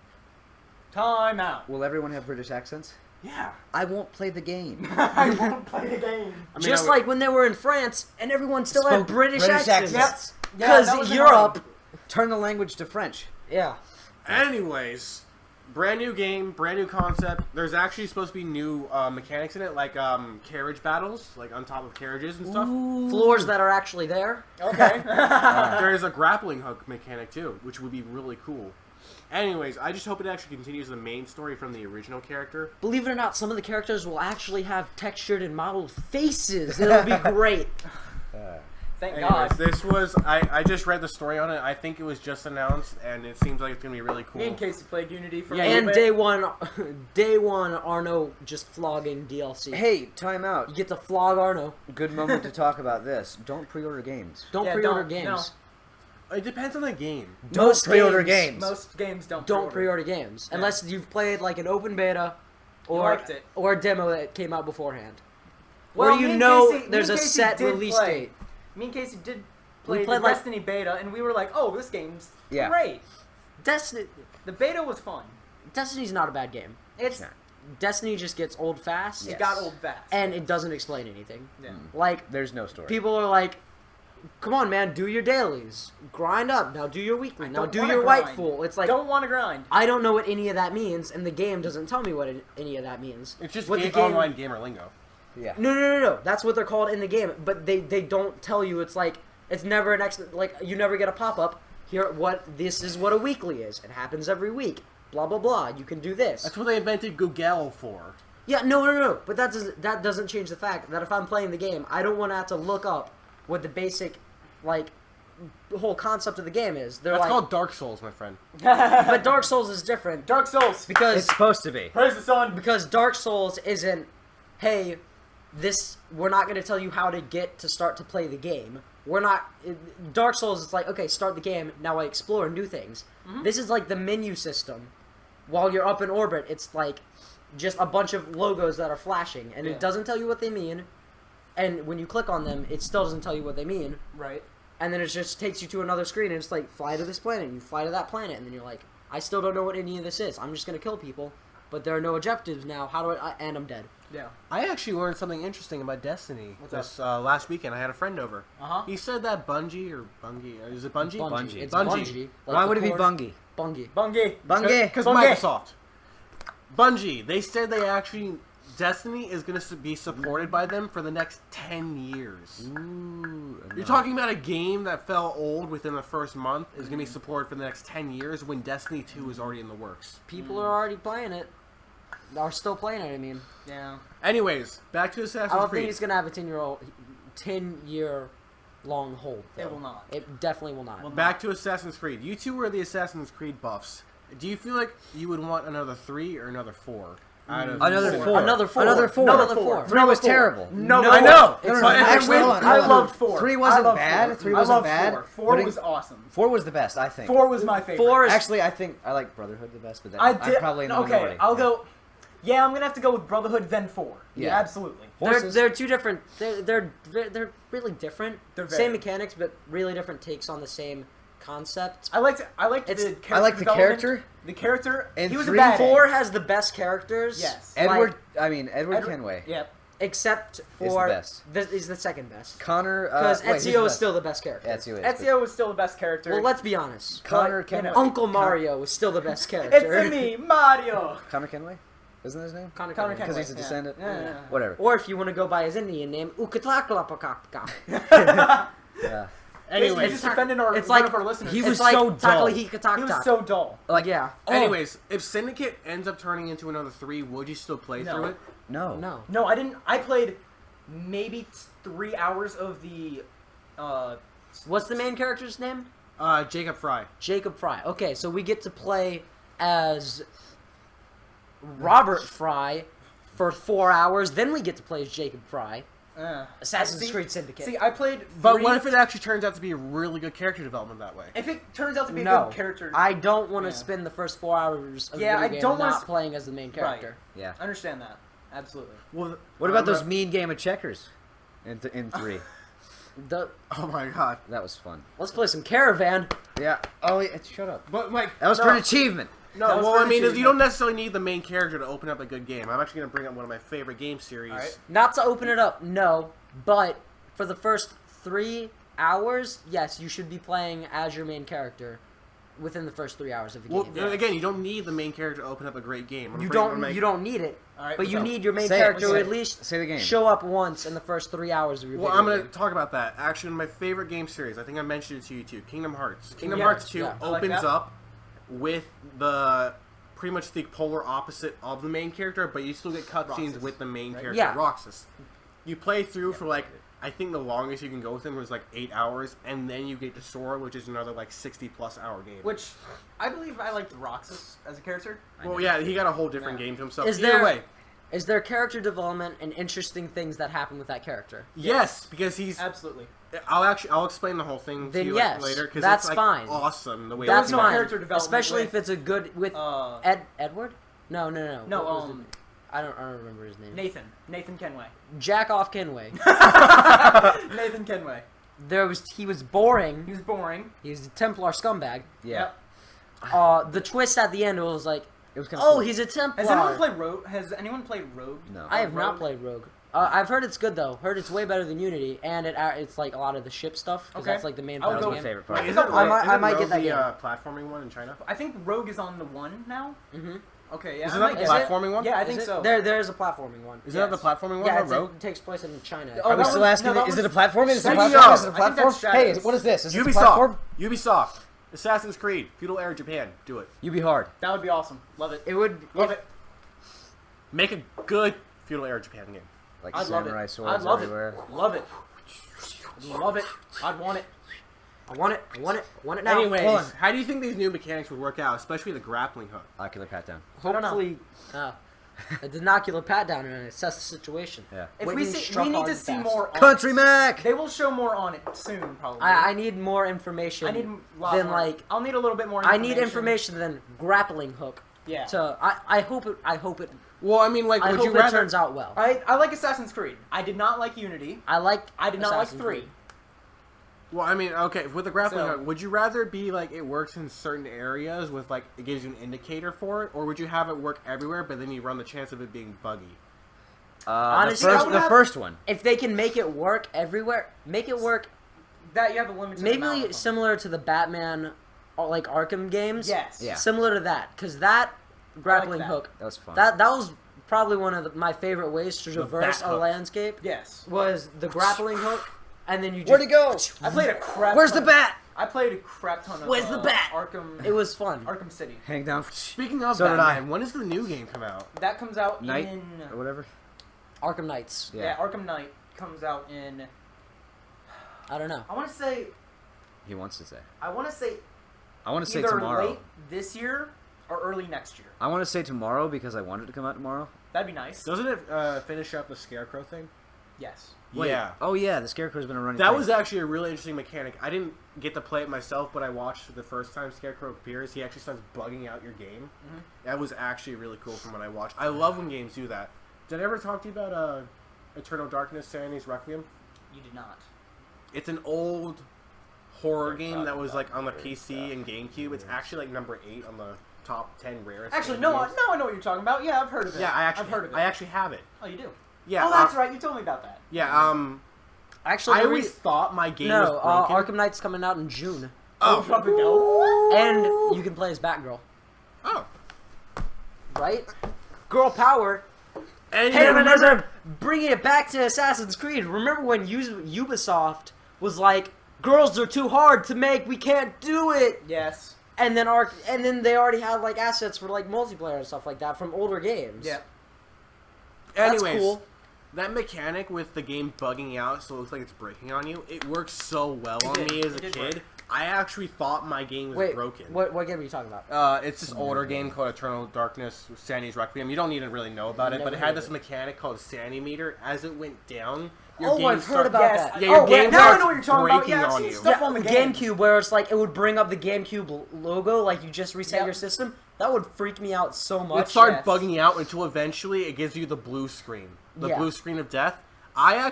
Time out. Will everyone have British accents? Yeah. I won't play the game. I won't play the game. I mean, Just I would- like when they were in France and everyone still had Spoke British British accents. accents. Yep. Yeah, that Because was Europe. Turn the language to French. Yeah. Anyways, brand new game, brand new concept. There's actually supposed to be new mechanics in it, like carriage battles, like on top of carriages and stuff. Floors that are actually there. Okay. There's a grappling hook mechanic too, which would be really cool. Anyways, I just hope it actually continues the main story from the original character. Believe it or not, some of the characters will actually have textured and modeled faces. It'll be great. Thank Anyways, God. this was I just read the story on it. I think it was just announced, and it seems like it's gonna be really cool. Me and Casey played Unity for Yeah, a little And bit. day one, Arno just flogging DLC. Hey, time out. You get to flog Arno. Good moment to talk about this. Don't pre-order games. Don't Yeah, pre-order don't- games. It depends on the game. Don't Most pre-order games- games. Most games don't Don't pre-order games Yeah. unless you've played like an open beta You or liked it. or a demo that came out beforehand. Well, Where me you and know Casey- me there's a and Casey set did release play. date. Me and Casey did We play played, the like- Destiny beta, and we were like, "Oh, this game's Yeah. great." Destiny The beta was fun. Destiny's not a bad game. It's Yeah. Destiny just gets old fast Yeah. it got old fast. and it doesn't explain anything. yeah. Like There's no story. people are like, "Come on, man, do your dailies, grind up. Now do your weekly. Now don't do wanna your grind. Whitefall." It's like don't want to grind. I don't know what any of that means, and the game doesn't tell me what any of that means. It's just what the online gamer lingo. Yeah. No. That's what they're called in the game, but they don't tell you. It's like it's never an like you never get a pop up here. This is what a weekly is. It happens every week. Blah blah blah. You can do this. That's what they invented Google for. Yeah, no. But that doesn't change the fact that if I'm playing the game, I don't want to have to look up what the basic like the whole concept of the game is. They're That's like, called Dark Souls, my friend. but Dark Souls is different Dark Souls. because It's supposed to be. Praise the sun. because Dark Souls isn't, hey, we're not going to tell you how to get to start to play the game. Dark Souls is like, okay, start the game, now I explore and do things. This is like the menu system. While you're up in orbit, it's like just a bunch of logos that are flashing, and Yeah. it doesn't tell you what they mean. And when you click on them, it still doesn't tell you what they mean. Right. And then it just takes you to another screen, and it's like, fly to this planet, and you fly to that planet, and then you're like, I still don't know what any of this is. I'm just going to kill people, but there are no objectives now. How do and I'm dead. Yeah. I actually learned something interesting about Destiny What's this last weekend. I had a friend over. Uh-huh. He said that Bungie or Bungie is it Bungie? Bungie. It's Bungie. Bungie. Like Why the would it be core- Bungie? Bungie. Bungie. Bungie. Because Bungie. Microsoft. Bungie. They said they actually Destiny is going to be supported by them for the next 10 years. Ooh, You're talking about a game that fell old within the first month is going to be supported for the next 10 years when Destiny 2 is already in the works. People are already playing it. Are still playing it, I mean. Yeah. Anyways, back to I Assassin's don't Creed. think it's going to have a 10-year long hold. It though. will not. It definitely will not. Will Back to Assassin's Creed. You two were the Assassin's Creed buffs. Do you feel like you would want another 3 or another 4? Out of Another four? 4. Another 4. Another 4. Another 4. 3 was terrible. No, I know. it's But not. actually, Hold on, I hold on. loved 4. 3 wasn't I loved bad. 4. 3 I wasn't loved bad. 4. 4 Putting- was awesome. 4 was the best, I think. 4 was my favorite. 4 is Actually, I think I like Brotherhood the best, but that, I I'm did. probably in the Okay, minority. I'll go. Yeah, I'm gonna have to go with Brotherhood then 4. Yeah, Yeah. absolutely. Horses. They're two different. They're really different. They're very- Same mechanics, but really different takes on the same concept. I liked It's- the character I like the development. character. The character. And he was 3, a badass. 4 has the best characters. Yes. Edward Edward- Kenway. Yep. Except for best. This is the second best. Connor. Because wait, who's the Ezio is best? still the best character. Ezio is. Ezio was still the best character. Well, let's be honest. Connor but, you Kenway. know. Uncle Mario is still the best character. It's me, Mario. Connor Kenway? Isn't that his name? Connor Connor Kenway. Because he's a Yeah. descendant? Yeah. Whatever. Or if you want to go by his Indian name, Ukataklapakapka. Yeah. Anyways, Just defending our, It's one like of our listeners. he It's was like so dull. Taklahikatak. He was so dull. Like, Yeah. anyways, if Syndicate ends up turning into another 3, would you still play No. through it? no. No. No, I didn't. I played maybe 3 hours of the. What's the main character's name? Jacob Fry. Jacob Fry. Okay, so we get to play as Robert Fry for 4 hours. Then we get to play as Jacob Fry. Assassin's Creed Syndicate. See, I played. But 3. what if it actually turns out to be a really good character development that way? If it turns out to be a no, good character? I don't want to Yeah. spend the first 4 hours of Yeah, the I video game don't wanna not playing as the main character. Yeah. I understand that. Absolutely. Well, What about those mean game of checkers? In 3. Oh my god! That was fun. Let's play some Caravan. Yeah. Oh, yeah, shut up. But like That was no, for an achievement. No, That was well, for I an mean, you achievement. don't necessarily need the main character to open up a good game. I'm actually gonna bring up one of my favorite game series. Alright. Not to open it up, no, but for the first 3 hours, yes, you should be playing as your main character within the first 3 hours of the Well, game. again, you don't need the main character to open up a great game. I'm You bringing one of don't. You don't need it, Alright, but you what's up? need your main Say it, character say to it. at least Say the game. show up once in the first 3 hours of your Well, video I'm going game. to talk about that. Actually, one of my favorite game series, I think I mentioned it to you too, Kingdom Hearts. Kingdom Yeah, Hearts 2 yeah. I like opens that. up with the pretty much the polar opposite of the main character, but you still get cutscenes Roxas, with the main right? character, Yeah. Roxas. You play through for like, I think the longest you can go with him was like 8 hours, and then you get to Sora, which is another like 60+ hour game. Which I believe I liked Roxas as a character. Well, yeah, he got a whole different Yeah. game to himself. Is Either there way, is there character development and interesting things that happen with that character? yes, because he's. Absolutely. I'll explain the whole thing to Then you yes, later because that's it's like fine. awesome the way That's it no fine, character development especially with- if it's a good with Edward. No. No, What was it? I don't remember his name. Nathan Kenway. Jack off Kenway. Nathan Kenway. He was boring. He was boring. He was a Templar scumbag. Yeah. Yep. The twist at the end was like, It was kind of oh, cool. he's a Templar. Has anyone played Rogue? No. I have not Rogue? played Rogue. I've heard it's good though. Heard it's way better than Unity, and it's like a lot of the ship stuff because Okay. that's like the main I'll part That of was the my game. favorite part. Wait, Isn't I might Rogue get that the game. platforming one in China? I think Rogue is on the 1 now. Mm-hmm. Okay, yeah. Is I it might not the get Is it? platforming one? Yeah, I Is think it? so. There's a platforming one. Isn't that the Yes. platforming one? Yeah, on Rogue? it takes place in China. Oh, Are we that still was- asking? no, that Is it a was- platform? Is it a Speaking platform? of- Is it a I think platform? that's Hey, Shadows. what is this? Is this a platform? Ubisoft. Assassin's Creed. Feudal Era Japan. Do it. You be hard. That would be awesome. Love it. It would. Love if- it. Make a good Feudal Era Japan game. Like I'd love samurai it. swords I'd love everywhere. it. Love it. Love it. I'd want it. I want it. I want it. I want it now. Anyways, Hold on. how do you think these new mechanics would work out, especially the grappling hook? Ocular pat down. I don't know. Hopefully, a denocular pat down and assess the situation. Yeah. If When we you see, struck we need hard to and see fast. more. On Country it. Mac. They will show more on it soon, probably. I need more information. I need a lot than more. like. I'll need a little bit more. I need information than grappling hook. Yeah. To I hope it. Well, I mean, like, I would hope you it rather? turns out well. I like Assassin's Creed. I did not like Unity. I I did not like Assassin's 3. Creed. Well, I mean, okay, with the grappling So- hook, would you rather be like it works in certain areas with like it gives you an indicator for it, or would you have it work everywhere, but then you run the chance of it being buggy? Honestly, I would the have- first one. If they can make it work everywhere, make it work. That you have a limited amount Maybe of them. similar to the Batman, like Arkham games. Yes. Yeah. Similar to that, because that grappling that. hook. That was fun. That was probably one of my favorite ways to traverse bat a hook. landscape. Yes. Was the grappling hook, and then you just. Where'd he go? I played a crap. Where's ton the bat? I played a crap ton of. Where's the bat? Arkham. It was fun. Arkham City. Hang down. Speaking of So did I. Batman, when does the new game come out? That comes out Night in. or whatever. Arkham Knights. Yeah. Arkham Knight comes out in. I don't know. I want to say. He wants to say. I want to say. I want to say Either tomorrow. late this year or early next year. I want to say tomorrow because I want it to come out tomorrow. That'd be nice. Doesn't it finish up the Scarecrow thing? Yes. Wait. Yeah. Oh yeah, the Scarecrow's been a running. That thing. was actually a really interesting mechanic. I didn't get to play it myself, but I watched the first time Scarecrow appears. He actually starts bugging out your game. Mhm. That was actually really cool from what I watched. I love when games do that. Did I ever talk to you about Eternal Darkness, Serenity Requiem? You did not. It's an old horror game that was like on the PC and GameCube. It's actually like number 8 on the top 10 rarest. Actually, game no. games. Now I know what you're talking about. Yeah, I've heard of it. Yeah, I've heard of it. I actually have it. Oh, you do. Yeah. Oh, that's right. You told me about that. Yeah. Actually, I there always is- thought my game no. was broken. Arkham Knight's coming out in June, Oh, probably go. and you can play as Batgirl, Oh. right? Girl power. And Hey, you remember bringing it back to Assassin's Creed. Remember when Ubisoft was like, "Girls are too hard to make. We can't do it." Yes. And then they already had like assets for like multiplayer and stuff like that from older games. Yeah. That's Anyways, cool. that mechanic with the game bugging out so it looks like it's breaking on you, it works so well on did. me as a It did kid. work. I actually thought my game was Wait, broken. what game are you talking about? It's this older game called Eternal Darkness, Sandy's Requiem. You don't need to really know about it, but it Never had heard this of mechanic called Sandy Meter. As it went down, Oh, game I've heard about Yes. that. Yeah, your Oh, game now I starts know what you're talking about. breaking Yeah, I've on seen you. stuff on the game. GameCube, where it's like it would bring up the GameCube logo, like you just reset Yep. your system. That would freak me out so much. It started yes. bugging you out until eventually it gives you the blue screen. The Yeah. blue screen of death. I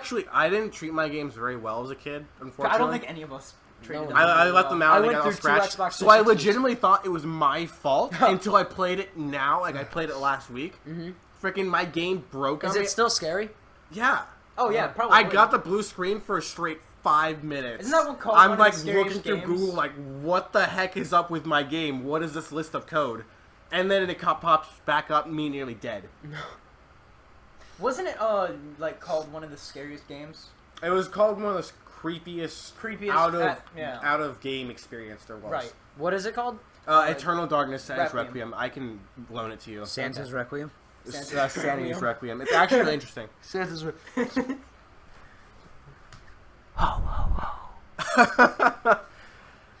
didn't treat my games very well as a kid, unfortunately. I don't think any of us treated No. them. I very left them well. out I and they went got all through two scratched. Xbox So I 360s. legitimately thought it was my fault until I played it now. Like I played it last week. Mm-hmm. Freaking my game broke Is on me. it still scary? Yeah. Oh yeah, probably. I got the blue screen for a straight 5 minutes. Isn't that what called I'm one of like the scariest looking through games? Google like, what the heck is up with my game? What is this list of code? And then it pops back up, me nearly dead. Wasn't it like called one of the scariest games? It was called one of the creepiest Creepiest yeah. out of game experience there was. Right. What is it called? Eternal Darkness, Sandy's Requiem. Requiem. I can loan it to you. Santa's Requiem. Sandy's Requiem. It's actually really interesting. Santa's.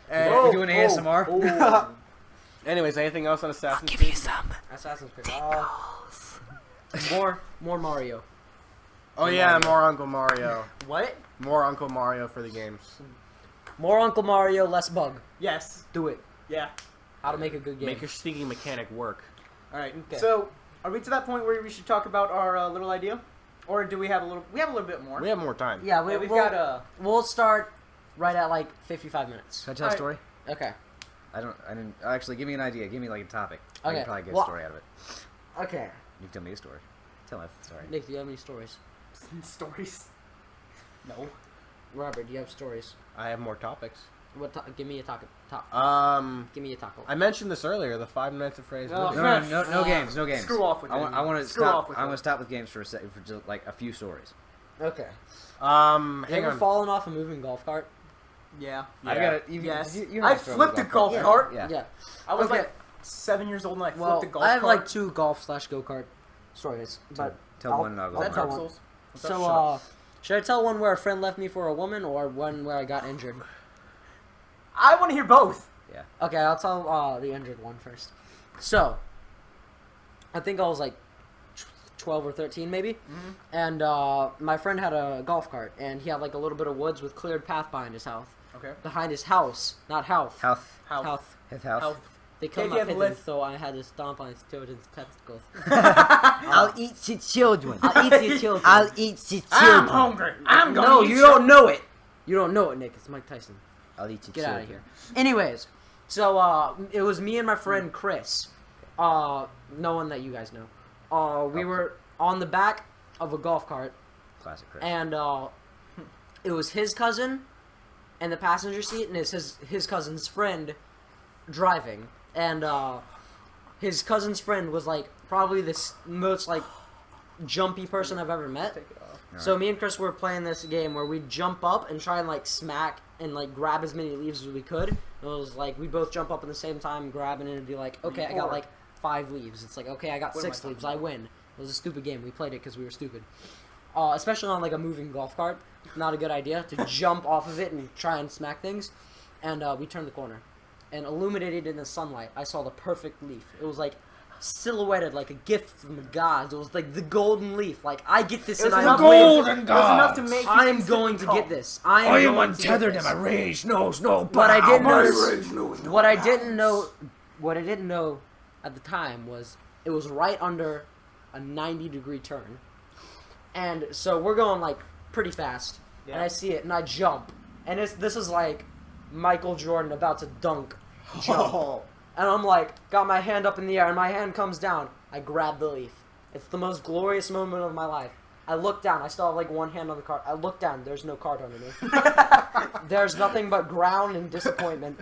And We're doing ASMR. Oh. anyways, anything else on Assassin's Creed? Assassin's Creed. More Mario. Oh yeah, more Uncle Mario. What? More Uncle Mario for the games. More Uncle Mario, less bug. Yes. Do it. Yeah. How to make a good game. Make your sneaky mechanic work. All right. Okay. So, are we to that point where we should talk about our little idea, or do we have a little? We have a little bit more. We have more time. Yeah, We've we'll, got we'll start right at like 55 minutes. Can I tell a Alright. story? Okay. I didn't. Actually, give me an idea. Give me like a topic. I Okay, can probably get well- a story out of it. Okay. You can tell me a story. Tell me a story. Nick, do you have any stories? stories. No. Robert, do you have stories? I have more topics. Give me a topic. Give me a taco. I mentioned this earlier. The 5 minutes of phrase. Oh. No, no games. No games. Screw off with it. I want to Screw stop. off with I it. want to stop with games for a second, for just like a few stories. Okay. You Hang ever on. fallen off a moving golf cart? Yeah. I Yeah. got it. Yes. You I have to throw flipped the a golf cart. cart. Yeah. Yeah. I was Okay. like 7 years old and I flipped Well, a golf I have cart. like 2 golf/go-kart stories, but Tell one and I'll go. Is I'll that tell Dark one. Souls? So, should I tell one where a friend left me for a woman, or one where I got injured? I want to hear both. Okay, I'll tell the injured one first. So, I think I was like 12 or 13 maybe, and my friend had a golf cart, and he had like a little bit of woods with cleared path behind his house. Okay. Behind his house, not health. Health. Health. His house. Health. They killed If my you have pigeons, left- so I had to stomp on his children's testicles. I'll eat your children. I'll eat your children. I'll eat your I'm children. hungry. I'm gonna No, eat you your- don't know it. You don't know it, Nick. It's Mike Tyson. I'll eat your Get children. out of here. Anyways, so it was me and my friend Chris. No one that you guys know. We were on the back of a golf cart, Classic Chris. and it was his cousin in the passenger seat, and it's his cousin's friend driving. And his cousin's friend was like probably the most like jumpy person I've ever met. Take it off. So me and Chris were playing this game where we jump up and try and like smack and like grab as many leaves as we could. And it was like we both jump up at the same time, grabbing it, and it'd be like, okay, I got like 5 leaves. It's like, okay, I got What am 6 I leaves. talking I win. It was a stupid game. We played it because we were stupid. Especially on like a moving golf cart. Not a good idea to jump off of it and try and smack things. And we turned the corner. And illuminated in the sunlight, I saw the perfect leaf. It was like silhouetted like a gift from the gods. It was like the golden leaf. Like, I get this It was and enough I'm golden it was enough to make you I'm instantly going to calm. get this. I am going to get this. rage knows no But I didn't bounds. know. What I didn't know at the time was it was right under a 90-degree turn, and so we're going like pretty fast, and Yeah. I see it and I jump, and this is like Michael Jordan about to dunk, jump, Oh. and I'm like got my hand up in the air and my hand comes down. I grab the leaf. It's the most glorious moment of my life. I look down. I still have like one hand on the cart. I look down. There's no cart underneath. There's nothing but ground and disappointment.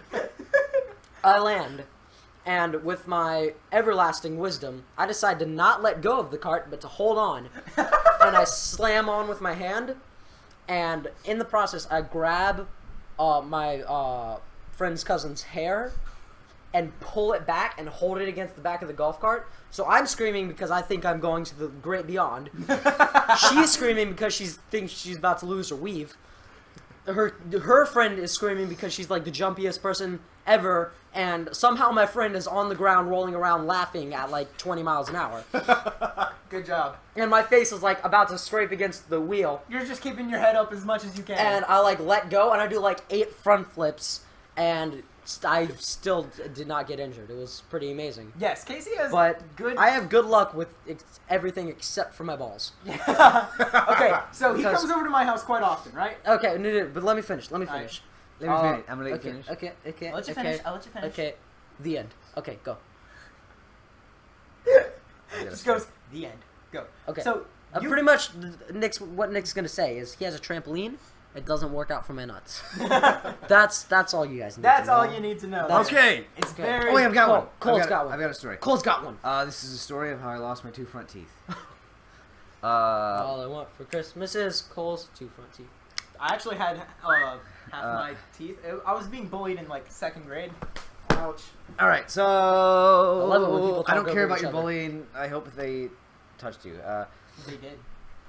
I land, and with my everlasting wisdom, I decide to not let go of the cart, but to hold on. And I slam on with my hand, and in the process, I grab my friend's cousin's hair and pull it back and hold it against the back of the golf cart. So I'm screaming because I think I'm going to the great beyond. She's screaming because she thinks she's about to lose her weave. her friend is screaming because she's like the jumpiest person ever, and somehow my friend is on the ground rolling around laughing at like 20 miles an hour. Good job. And my face is like about to scrape against the wheel, You're just keeping your head up as much as you can. and I like let go, and I do like 8 front flips, and I still did not get injured. It was pretty amazing. yes, Casey has But good. I have good luck with everything except for my balls. Okay, so he Because- comes over to my house quite often, right? Okay, no, but let me finish. Let me Alright. finish. Let me finish. I'm gonna let you Okay, finish. okay. I'll let you okay, finish. I'll let you finish. Okay, the end. Okay, go. Just goes the end. Go. Okay. So you, Pretty much, what Nick's gonna say is he has a trampoline. It doesn't work out for my nuts. That's all you guys need. that's to know. all you need to know. That's- Okay. It's Okay. very. Oh, wait, I've got Cole- one. Cole's got one. I've got a story. Cole's got one. This is a story of how I lost my 2 front teeth. All I want for Christmas is Cole's 2 front teeth. I actually had half my teeth. I was being bullied in like 2nd grade. Ouch. All right, so love it when people I don't talk care over about each your other. bullying. I hope they touched you. They did.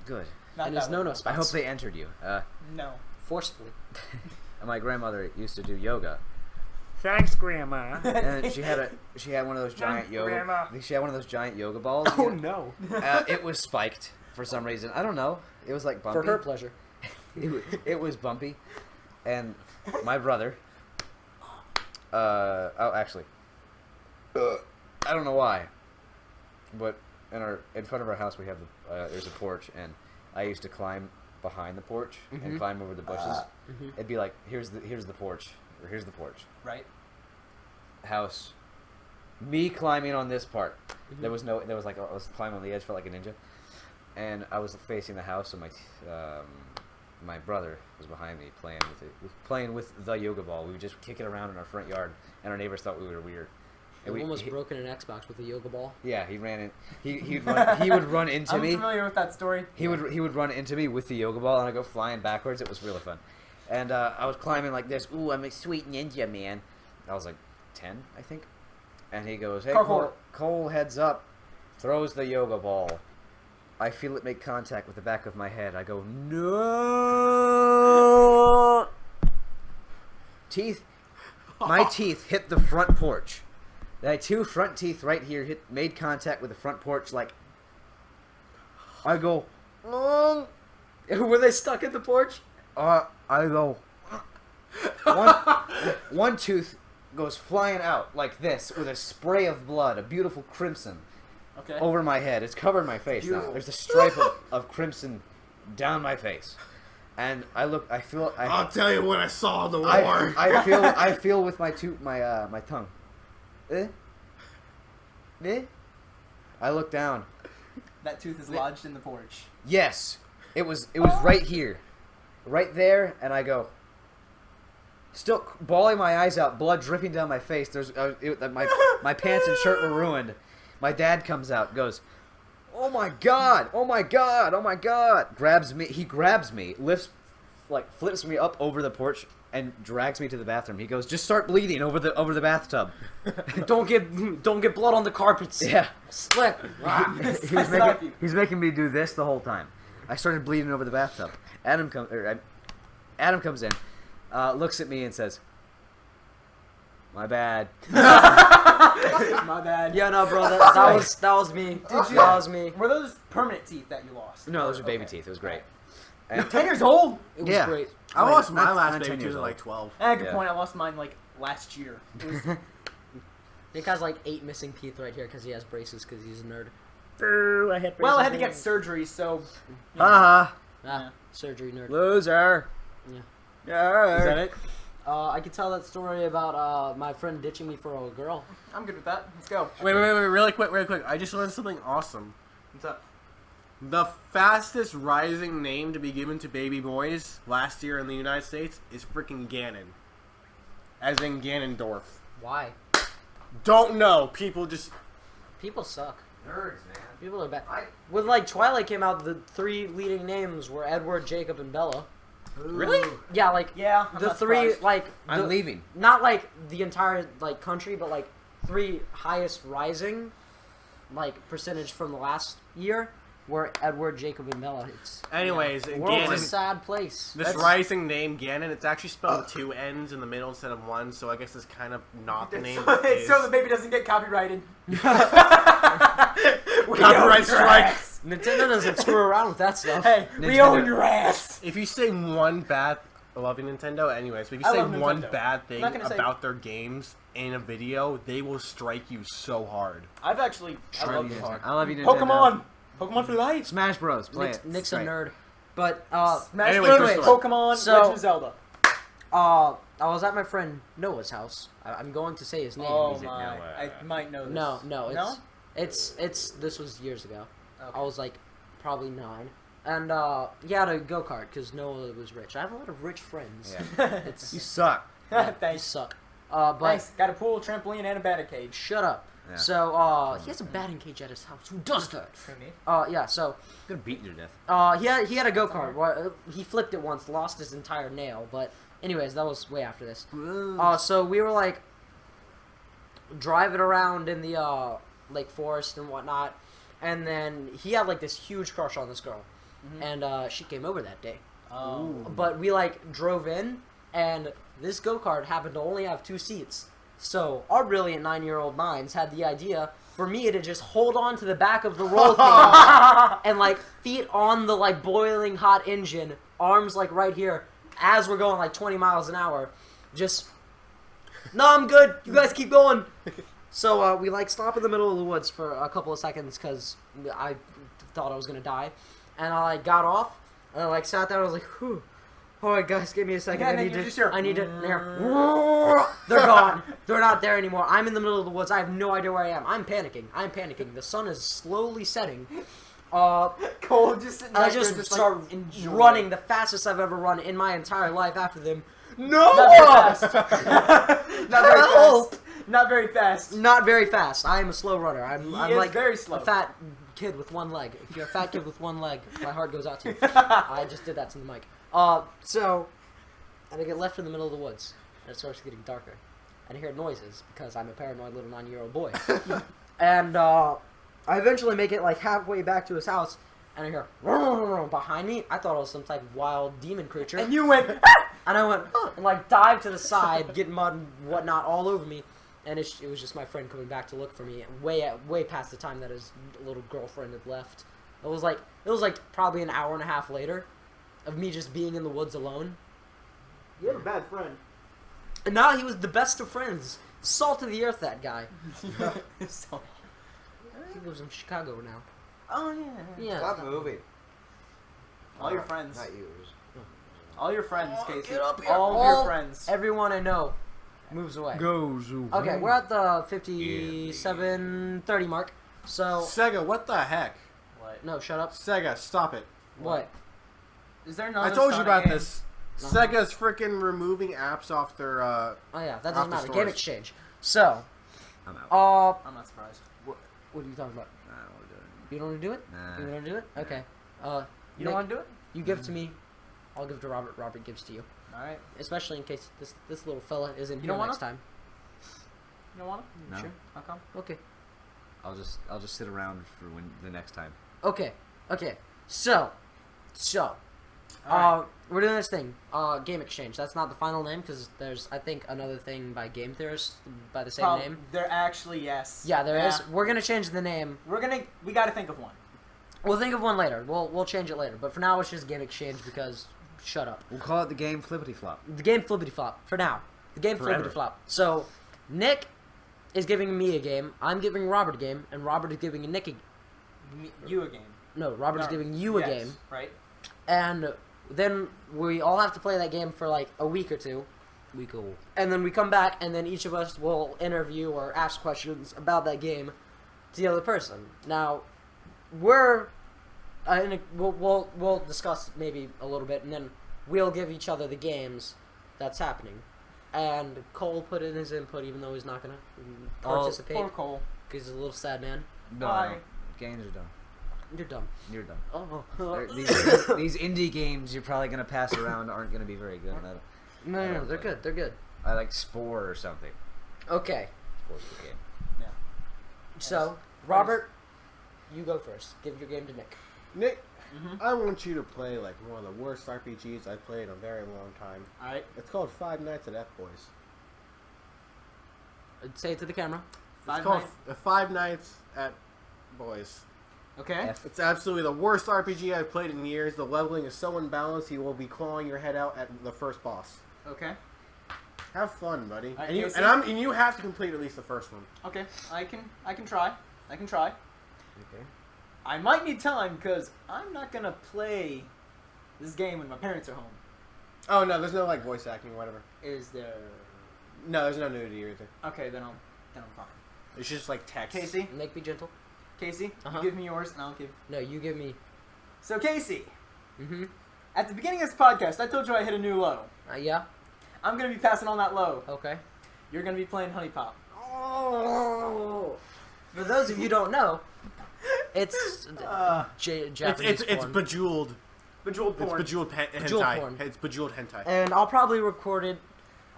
Good. Not And there's that no one. no I spots. hope they entered you. No. Forcefully. My grandmother used to do yoga, Thanks, Grandma. and she had one of those giant Thanks, yoga. Grandma. She had one of those giant yoga balls. Oh you know? no. It was spiked for some reason. I don't know. It was like bumpy. For her pleasure. It was bumpy, and my brother. Actually, I don't know why, but in front of our house we have there's a porch, and I used to climb behind the porch and climb over the bushes. It'd be like here's the porch, or here's the porch, Right. house. Me climbing on this part. There was like I was climbing on the edge, felt like a ninja, and I was facing the house, and my brother was behind me playing with the yoga ball. We would just kick it around in our front yard, and our neighbors thought we were weird. And We we almost broken an Xbox with a yoga ball. Yeah, he ran in. He would run into I'm me. familiar with that story. He would run into me with the yoga ball, and I go flying backwards. It was really fun. And I was climbing like this. Ooh, I'm a sweet ninja, man. I was like 10, I think. And he goes, "Hey, Parkour. Cole, heads up!" Throws the yoga ball. I feel it make contact with the back of my head. I go, "No!" Teeth. My teeth hit the front porch. The 2 front teeth right here made contact with the front porch. Like, I go, "Mm." Were they stuck in the porch? I go. One tooth goes flying out like this with a spray of blood, a beautiful crimson, Okay. over my head. It's covering my face now. Beautiful. There's a stripe of crimson down my face, and I feel. I'll tell you what I saw in the war. I feel with my tongue. I look down. That tooth is lodged in the porch. Yes, it was right here, right there, and I go. Still bawling my eyes out, blood dripping down my face. My pants and shirt were ruined. My dad comes out, goes, "Oh my god! Oh my god! Oh my god!" Grabs me. He grabs me, flips me up over the porch, and drags me to the bathroom. He goes, "Just start bleeding over the bathtub." Don't get blood on the carpets. Yeah. Slip. He's making me do this the whole time. I started bleeding over the bathtub. Adam comes in, looks at me and says, "My bad." My bad. Yeah, no, bro. That was me. Did you? That was me. Were those permanent teeth that you lost? No, those are baby Okay. teeth. It was great. You're And 10 years old. It was Yeah. great. I lost my Not- last not baby 10 tooth years at old. like 12. Good Yeah. point. I lost mine like last year. It was, Nick has like 8 missing teeth right here because he has braces because he's a nerd. Boo, I had well, I had to braces get surgery, so. you know. Haha, Ah, surgery nerd. loser. Yeah. Yeah. Is that it? I could tell that story about my friend ditching me for a girl. I'm good with that. Let's go. Wait, really quick. I just learned something awesome. What's up? The fastest rising name to be given to baby boys last year in the United States is freaking Ganon. As in Ganondorf. Why? Don't know. People just... People suck. Nerds, man. People are bad. When like Twilight came out, the 3 leading names were Edward, Jacob, and Bella. Really? Yeah, like Yeah. I'm the not 3 surprised. like I'm the- leaving. Not like the entire like country, but like 3 highest rising like percentage from the last year We're Edward, Jacob, and Bella. It's Anyways, the world's a Ganon. sad place. This rising name, Ganon, it's actually spelled with 2 N's in the middle instead of 1, so I guess it's kind of not the name it is. So the baby doesn't get copyrighted. Copyright strike. Nintendo doesn't screw around with that stuff. Hey, we Nintendo. own your ass. If you say one bad... I love you, Nintendo. Anyways, but if I you say love one Nintendo. bad thing not gonna say- about their games in a video, they will strike you so hard. I've actually. I love you, Nintendo. I love you, Nintendo. Pokemon. Pokemon for life. Smash Bros. Play Nick's, it. Nick's a Great. nerd. But, Smash Anyway, Bros. good story. Pokemon. So- Legend of Zelda. I was at my friend Noah's house. I'm going to say his name. Oh it my! Noah? I might know this. No, it's this was years ago. Okay. I was like probably 9, and he had a go kart because Noah was rich. I have a lot of rich friends. Yeah. It's You suck. you Thanks. suck. But Thanks. Got a pool, trampoline, and a batting cage. shut up. Yeah. So he has a batting cage at his house. Who does that? For me. Yeah. So I'm gonna beat you to death. he had a go kart. He flipped it once, lost his entire nail. But anyways, that was way after this. So we were like driving around in the Lake Forest and whatnot, and then he had like this huge crush on this girl, and she came over that day. But we like drove in, and this go kart happened to only have 2 seats. So our brilliant 9-year-old minds had the idea for me to just hold on to the back of the roll cage and like feet on the like boiling hot engine, arms like right here, as we're going like 20 miles an hour. Just, no, I'm good. You guys keep going. So we like stop in the middle of the woods for a couple of seconds because I thought I was gonna die, and I like got off and I like sat there. I was like, whew. All right, guys, give me a second. Yeah, and I then need you to. just hear, I need to. They're gone. They're not there anymore. I'm in the middle of the woods. I have no idea where I am. I'm panicking. The sun is slowly setting. Cole just sitting I back there just like, start enjoy. running the fastest I've ever run in my entire life after them. Not very fast. Not very Help! fast. Not very fast. Not very fast. I am a slow runner. I'm is like very slow. a fat kid with one leg. If you're a fat kid with one leg, my heart goes out to you. I just did that to the mic. So, and I get left in the middle of the woods, and it starts getting darker, and I hear noises because I'm a paranoid little 9-year-old boy. And I eventually make it like halfway back to his house, and I hear behind me. I thought it was some type of wild demon creature. And you went. And I went, and like dived to the side, getting mud and whatnot all over me. And it was just my friend coming back to look for me, way past the time that his little girlfriend had left. It was like probably an hour and a half later, of me just being in the woods alone. You have a bad friend. And now he was the best of friends, salt of the earth. That guy. He lives in Chicago now. Oh yeah. Yeah. Stop moving. All your friends. Not you. All your friends, Casey. Get up here. All of your friends. Everyone I know moves away. Goes. Okay, we're at the 57:30 mark. So Sega, what the heck? What? no, shut up. Sega, stop it. What? Is there another I told you Sonic about game? this. Uh-huh. Sega's freaking removing apps off their, Oh yeah, that Off doesn't the matter. Game stores. exchange. So, I'm out. I'm not surprised. what are you talking about? Nah, I don't wanna do it. You don't want to do it? Nah. You want to do it? Okay. You don't want to do it? You give it to me. I'll give it to Robert. Robert gives to you. All right. Especially in case this little fella isn't You here don't wanna? next time. You don't want to? No. Sure. How come? Okay. I'll just sit around for when the next time. Okay. So, Alright. we're doing this thing. Game exchange. That's not the final name because there's I think another thing by Game Theorist by the same name. There actually, yes. Yeah, there is. We're gonna change the name. We got to think of one. We'll think of one later. We'll change it later. But for now, it's just Game Exchange because shut up. We'll call it the game Flippity Flop. The game Flippity Flop for now. The game Forever. Flippity Flop. So Nick is giving me a game. I'm giving Robert a game, and Robert is giving Nick a. You a game. No, Robert is No, giving you a yes, game, Right? and then we all have to play that game for like a week or two. And then we come back, and then each of us will interview or ask questions about that game to the other person. Now, we'll discuss maybe a little bit, and then we'll give each other the games that's happening. And Cole put in his input, even though he's not gonna participate Poor Cole. because he's a little sad man. No, Bye. games are done. You're dumb. You're done. Oh, These indie games you're probably gonna pass around aren't gonna be very good. no, they're good. They're good. I like Spore or something. Okay, Spore's a good game. so Robert, you go first. Give your game to Nick. Nick, I want you to play like one of the worst RPGs I've played in a very long time. Alright. It's called Five Nights at F Boys. Say it to the camera. It's called Five Nights at Boys. Okay. F- It's absolutely the worst RPG I've played in years. The leveling is so imbalanced, you will be clawing your head out at the first boss. Okay. Have fun, buddy. Alright, And you Casey? and you have to complete at least the first one. Okay. I can try. I can try. Okay. I might need time because I'm not gonna play this game when my parents are home. Oh no, there's no like voice acting or whatever. Is there? No, there's no nudity either. Okay, then I'm fine. It's just like text. Casey, Nick, be gentle. Casey, Uh-huh. you give me yours and I'll give. No, you give me. So Casey, Mm-hmm. at the beginning of this podcast, I told you I hit a new low. Yeah. I'm gonna be passing on that low. Okay. You're gonna be playing Honey Pop. Oh. For those of you who don't know, it's Japanese It's porn. bejeweled. Bejeweled It's porn. bejeweled hentai. Bejeweled porn. It's bejeweled hentai. And I'll probably record it.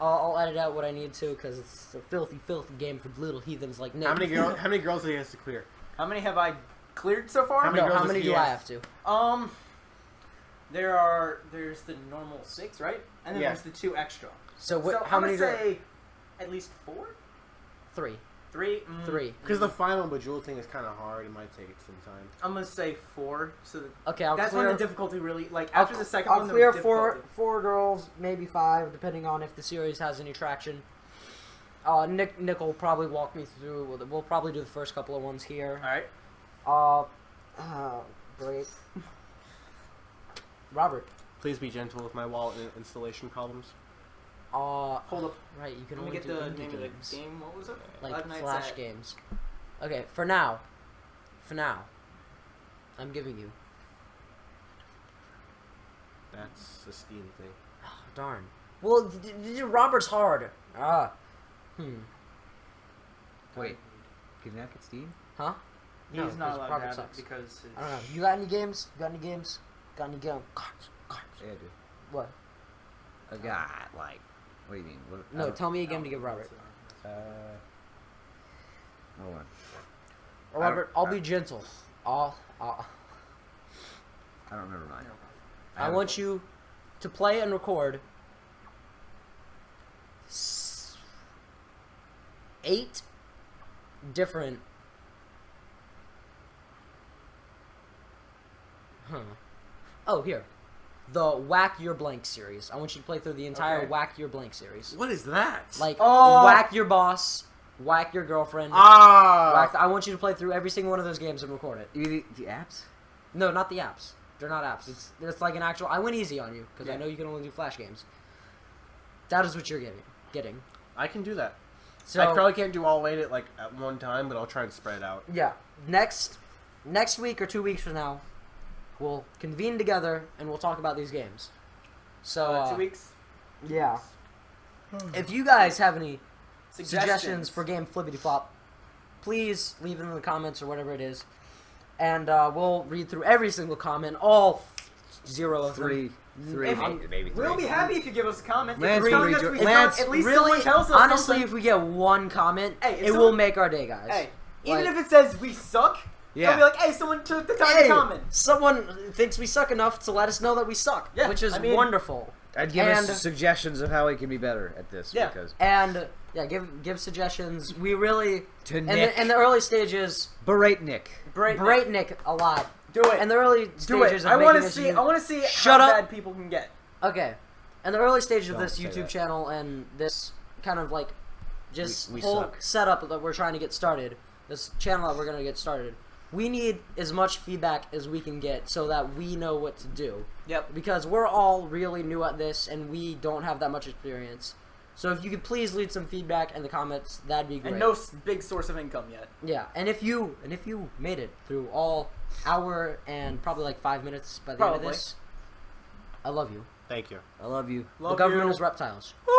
I'll edit out what I need to because it's a filthy, filthy game for little heathens like Nick. How many girls do he have to clear? How many have I cleared so far? How many No, girls how does many he do I have? have to? There's the normal 6, right? And then Yeah. there's the 2 extra. So, So how I'm many? gonna say at least 4? 3. 3? 3. Because the final bejeweled thing is kind of hard. It might take some time. I'm gonna say 4. So Okay, I'll that's clear. when the difficulty really like I'll- after the second I'll one. clear the four difficulty- girls, maybe 5, depending on if the series has any traction. Nick will probably walk me through. We'll probably do the first couple of ones here. All right. Great. Robert. Please be gentle with my wallet and installation problems. Hold up. Right, you can Let me only get do the indie name games. of the game. What was it? Like Five Nights Flash at- games. Okay, for now, I'm giving you. That's a Steam thing. Oh, darn. Well, Robert's hard. Wait, can that get Steam? Huh? He's No, not 'cause allowed Robert to have sucks. it because his... I don't know. You got any games? Got any games? Got any games? Cards. Yeah, I do. What? I got like. What do you mean? What, No, tell me a game to give Robert. Hold on. Robert, I'll be gentle. I don't remember mine. I want you to play and record 8 different. Oh, here. The Whack Your Blank series. I want you to play through the entire Okay. Whack Your Blank series. What is that? Like, Oh! whack your boss, whack your girlfriend. ah. I want you to play through every single one of those games and record it. You mean the apps? No, not the apps. They're not apps. It's like an actual. I went easy on you because I Yeah. know you can only do Flash games. That is what you're getting. I can do that. So I probably can't do all 8 at one time, but I'll try and spread it out. yeah, next week or 2 weeks from now, we'll convene together and we'll talk about these games. So 2 weeks. yeah, if you guys have any suggestions for game Flippity Flop, please leave them in the comments or whatever it is, and we'll read through every single comment, all 0 of them. 3, If- maybe 3. We'll be happy if you give us a comment. Lance If will telling read us your- we Lance, suck, at least really, someone tells us honestly, something. if we get one comment, Hey, if it will someone- make our day, guys. Hey, even Like- if it says we suck, Yeah. they'll be like, hey, someone took the time Hey, to comment. someone thinks we suck enough to let us know that we suck, Yeah, which is I mean- wonderful. I'd give and- us suggestions of how we can be better at this. Yeah. Because And yeah, give suggestions. We really to in Nick, the early stages berate Nick. berate Nick a lot. Do it. In the early Do stages it. of I want want to see. I want to see Shut how up. bad people can get. Okay, in the early stages of Don't this say YouTube that. channel and this kind of like just We whole suck. setup that we're trying to get started, this channel that we're gonna get started, we need as much feedback as we can get so that we know what to do. Yep. Because we're all really new at this and we don't have that much experience. So if you could please leave some feedback in the comments, that'd be great. And no big source of income yet. Yeah, and if you made it through all hour and probably like 5 minutes by the end of Probably. this, I love you. Thank you. I love you. Love the government you. is reptiles. Woo!